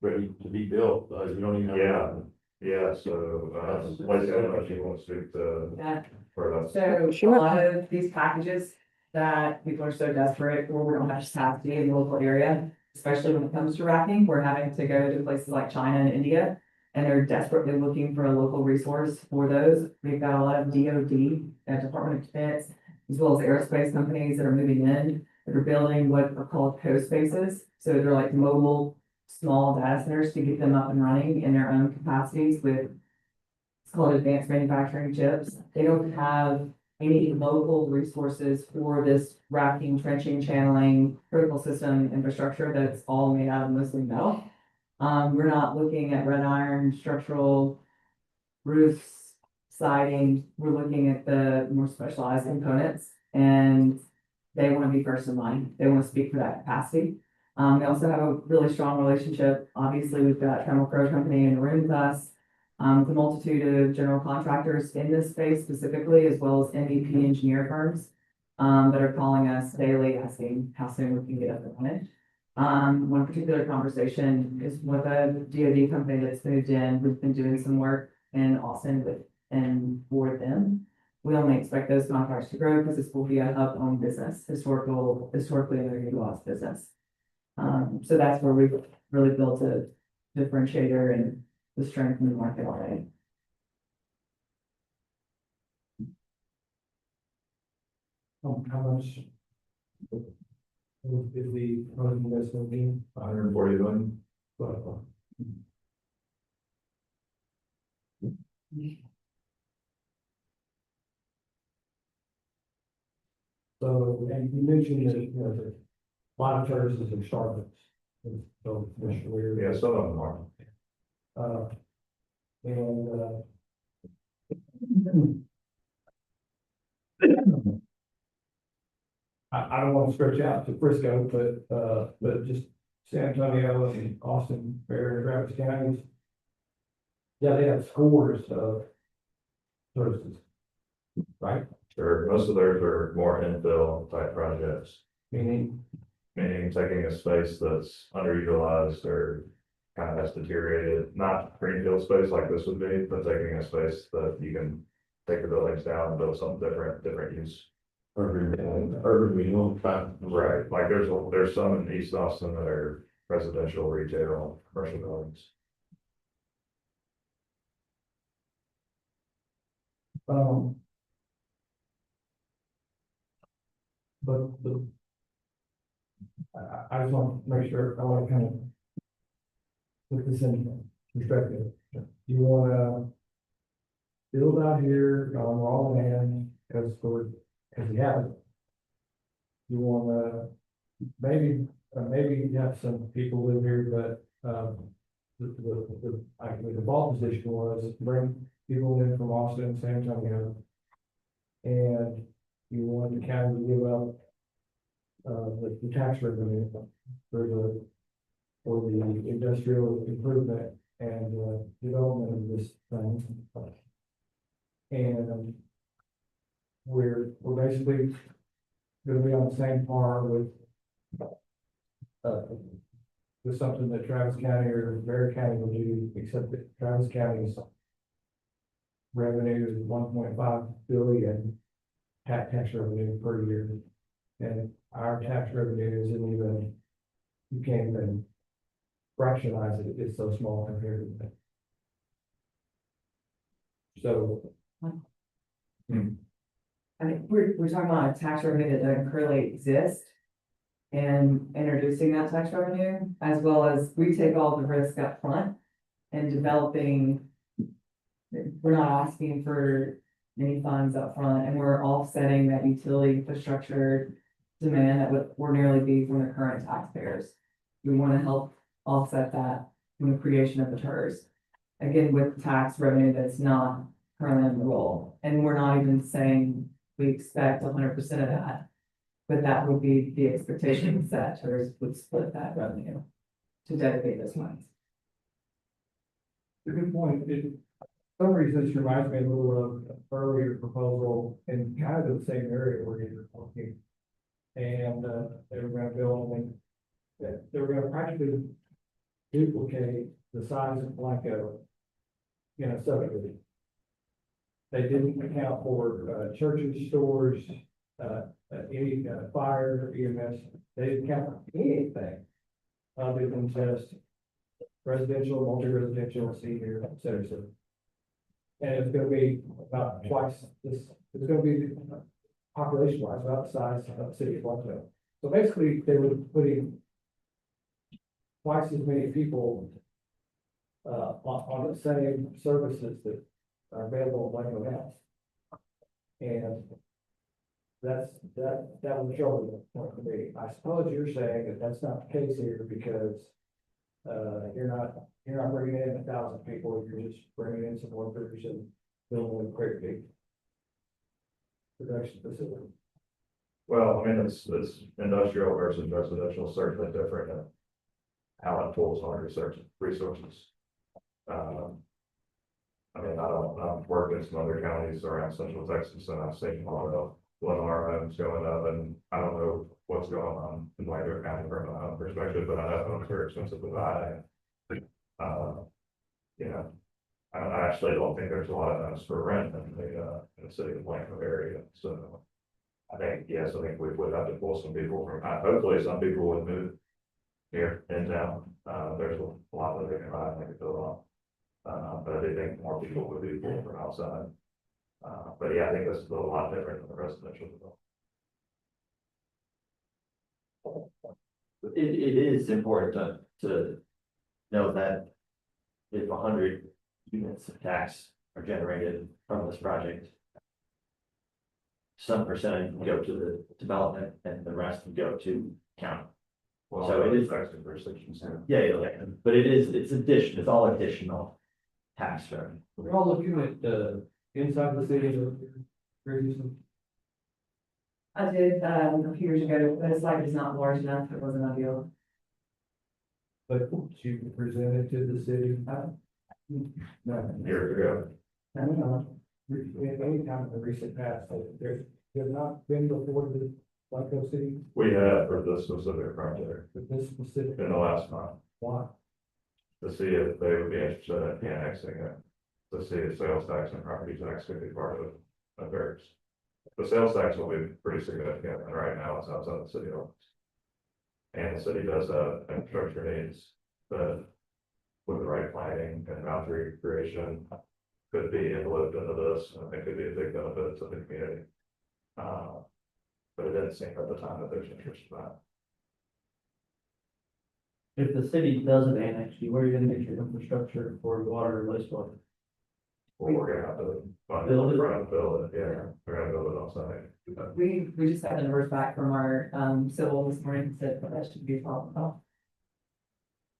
ready to be built. You don't even have. Yeah, Yeah, so, Lacey, I don't know if you want to speak to, Yeah. for us. So a Sure. lot of these packages that people are so desperate for, we don't have capacity in the local area. Especially when it comes to racking, we're having to go to places like China and India. And they're desperately looking for a local resource for those. We've got a lot of DoD, Department of Defense, as well as aerospace companies that are moving in, that are building what are called co-spaces. So they're like mobile, small data centers to get them up and running in their own capacities with, it's called advanced manufacturing chips. They don't have any local resources for this racking, trenching, channeling, critical system infrastructure that's all made out of mostly metal. We're not looking at red iron, structural roofs, siding. We're looking at the more specialized components, and they want to be first in line. They want to speak for that capacity. We also have a really strong relationship. Obviously, we've got Trammell Crow Company in the room with us. The multitude of general contractors in this space specifically, as well as MEP engineer firms, that are calling us daily asking how soon we can get up and running. One particular conversation is with a DoD company that's moved in. We've been doing some work in Austin with, and for them. We only expect those contracts to grow because this will be a hub-owned business, historically underutilized business. So that's where we've really built a differentiator and the strength in the market already. How much? Is the proposed investment being? 140 million. So, and you mentioned that, you know, that a lot of services are startups. So, Mr. Weir. Yeah, some of them are. And, I don't want to stretch out to Frisco, but just San Antonio and Austin, Bear, Travis counties. Yeah, they have scores of services, right? Sure, most of theirs are more infill type projects, Meaning, meaning taking a space that's underutilized or kind of has deteriorated, not greenfield space like this would be, but taking a space that you can take the buildings down and build something different use. Urban renewal, Right, like there's some in East Austin that are residential, retail, commercial buildings. but I just want to make sure, I want to kind of put this in perspective. You want to build out here on raw land because you have it. You want to maybe you have some people live here, but the default position was bring people in from Austin and San Antonio. And you want the county to give up the tax revenue for the industrial improvement and development of this thing. And we're basically gonna be on the same par with something that Travis County or Bear County will do, except that Travis County's revenue is 1.5 billion tax revenue per year. And our tax revenue isn't even, you can't even fractionize it, it's so small compared to that. So. I mean, we're talking about a tax revenue that doesn't currently exist. And introducing that tax revenue, as well as we take all the risk up front and developing. We're not asking for any funds up front, and we're offsetting that utility infrastructure demand that would ordinarily be from the current taxpayers. We want to help offset that in the creation of the TERS. Again, with tax revenue that's not currently in the roll, and we're not even saying we expect 100% of that. But that would be the expectation that TERS would split that revenue to dedicate those funds. A good point. For some reason, this reminds me a little of an earlier proposal in kind of the same area where you're talking. And they were gonna build, they were gonna practically duplicate the size of Blanco. in a subdivision. They didn't account for, churches, stores, any, fire, EMS, they didn't count for anything. Other than just residential, multi-residential, senior, et cetera, et cetera. And it's gonna be about twice this, it's gonna be population wise, about the size of the city of Blountville. So basically, they were putting twice as many people on the same services that are available in Blanco House. And that was trouble point for me. I suppose you're saying that that's not the case here because you're not bringing in 1,000 people, you're just bringing in some workers and building a great big production facility. Well, I mean, it's industrial versus residential, certainly different. How it pulls on resources. I mean, I've worked in some other counties around central Texas and I've seen a lot of Lennar homes going up, and I don't know what's going on in Blanco County from a home perspective, but I know homes are expensive to buy. You know, I actually don't think there's a lot of homes for rent in the city of Blanco area, so. I think, yes, I think we would have to pull some people from, hopefully some people would move here in town. There's a lot that they can buy and they can build on. But I do think more people would be pulled from outside. But yeah, I think this is a lot different than the residential development. It is important to know that if 100 units of tax are generated from this project, some percentage will go to the development and the rest will go to county. Well, So it is, tax jurisdictions. yeah, but it's all additional tax revenue. We're all looking at the inside the city previously. I did, a few years ago, but the site is not large enough, it wasn't ideal. But you presented to the city. No. Years ago. I don't know. Any time in the recent past, there's not been before the Blanco City, We have for this specific project but this specific. in the last month, Why? to see if they would be interested in annexing it. To see if sales tax and property tax could be part of theirs. The sales tax will be pretty significant, and right now it's outside the city limits. And the city does have infrastructure needs, but with the right planning and boundary creation, could be enveloped into this, and it could be a big benefit to the community. But it didn't seem at the time that there's interest in that. If the city doesn't annex you, where are you gonna get your infrastructure for water and wastewater? Well, we're gonna have to find, Build it. we're gonna build it, yeah, we're gonna build it on site. We just got the numbers back from our, civil this morning, said that should be a problem.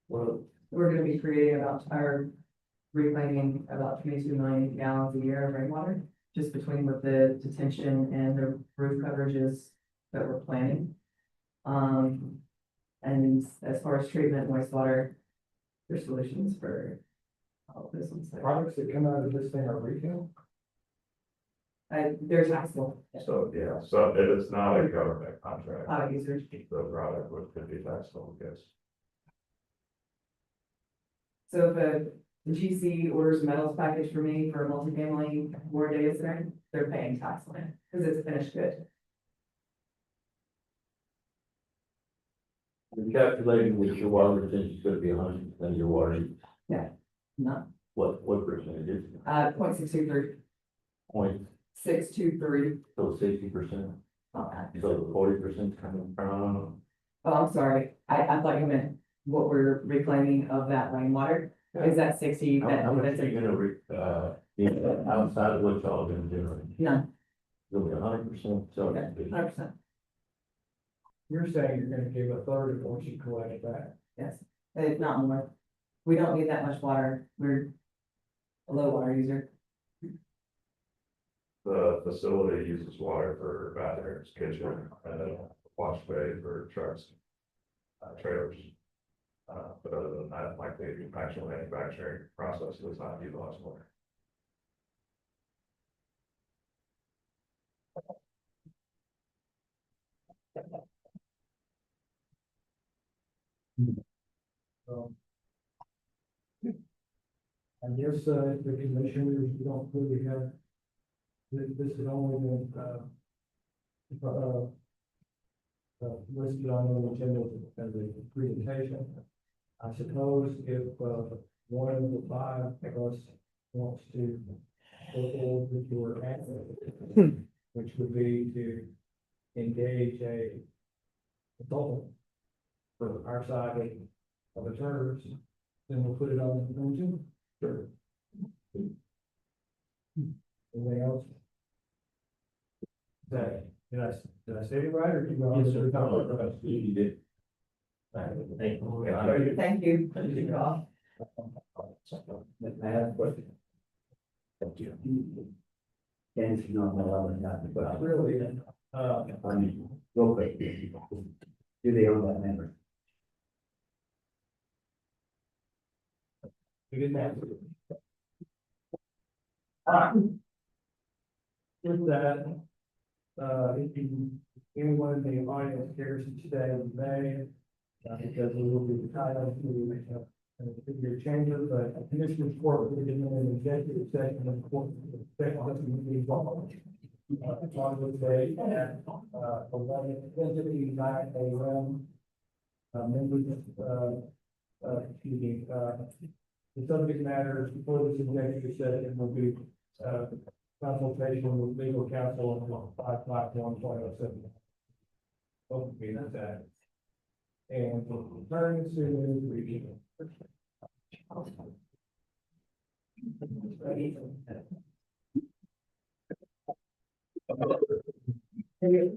Well, We're gonna be creating reclaiming about 22 million gallons a year of rainwater, just between with the detention and the roof coverages that we're planning. And as far as treatment and wastewater, there's solutions for all of this. Products that come out of this thing are retail? They're taxable. So, yeah, so if it's not a government contract, Users. the product could be taxable, yes. So if the GC orders a metals package for me for a multifamily 4 data center, they're paying tax on it because it's a finished good. You're calculating that your water retention is gonna be 100% of your water, use. No, what percentage is it? 0.623, Point, 623. so 60%, so 40% coming from. Oh, I'm sorry. I thought you meant what we're reclaiming of that rainwater. Is that 60? How much are you gonna, be outside of what y'all gonna generate? None, It'll be 100%, so. Okay, 100%. You're saying you're gonna give a third of what you collect back. Yes, if not more. We don't need that much water. We're a low water user. The facility uses water for bathrooms, kitchen, and wash bay for trucks, trailers. But other than that, like the actual manufacturing process does not utilize water. I guess, the commissioners, we don't really have, this is only been, listed on the agenda as a presentation. I suppose if, one of the five of us wants to go forward with your answer, which would be to engage a consultant for our side of the terms, then we'll put it on the agenda. Sure. Anything else? Did I say it right, or did you? Yes, sir. You did. Thank you. Thank you. Thank you, Rob. I have a question. Thank you. And if you don't know, I'm not, but Really, I mean, real quick. Do they own that number? we didn't have. With that, if you, anyone in the audience cares to stay, you may, because we will be entitled to, figure changes, but a commissioner's court will be in an executive session and court, second, be involved. On this day at, 11:59 a.m. Members, excuse me, the subject matters before this executive session will be, consultation with legal counsel on 551.07. Open meeting that. And return to review. Here.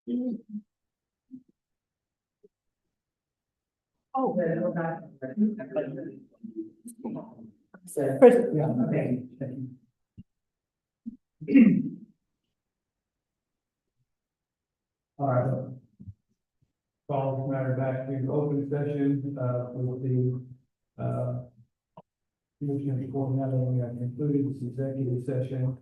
Oh. Chris, Yeah, okay. All right. Call this matter back to open session, with the, Commissioner Court having concluded this executive session.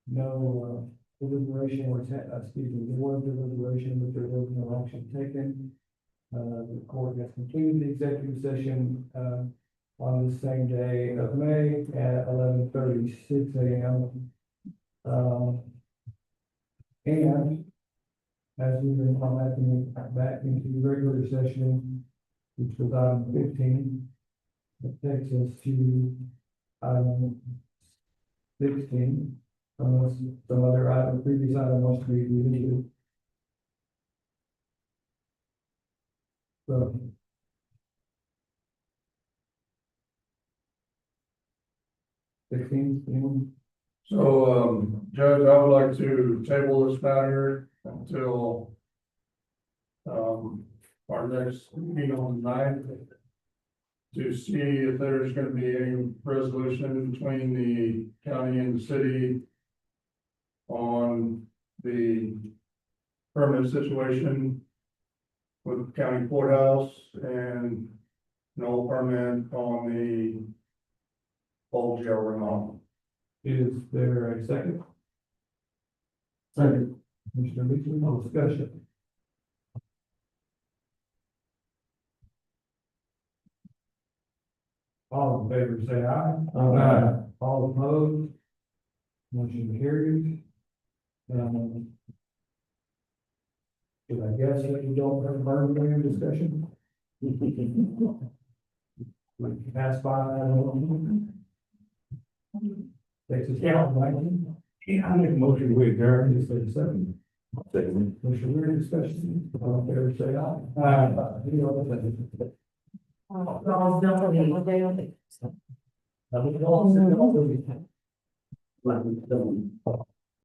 No, deliberation or, excuse me, there was deliberation, but there was no action taken. The court has completed the executive session, on the same day of May at 11:36 a.m. And as we've been commenting back into the regular session, which was item 15, it takes us to item 16, unless some other item, previous item wants to be revisited. So. Anyone? So, Judge, I would like to table this matter until our next meeting on the 9th to see if there's gonna be any resolution between the county and the city on the permanent situation with the county courthouse and no permit on the old jail remodel. Is there a second? Second. Commissioner Beasley, no discussion. All in favor, say aye. Aye. All opposed? Motion carries. Should I guess that you don't have a burn ban discussion? Like pass by, takes us down, right? Yeah, I make a motion to adjourn, just say second. Second. Motion, we're in discussion, all in favor, say aye. Aye. Any other thing? All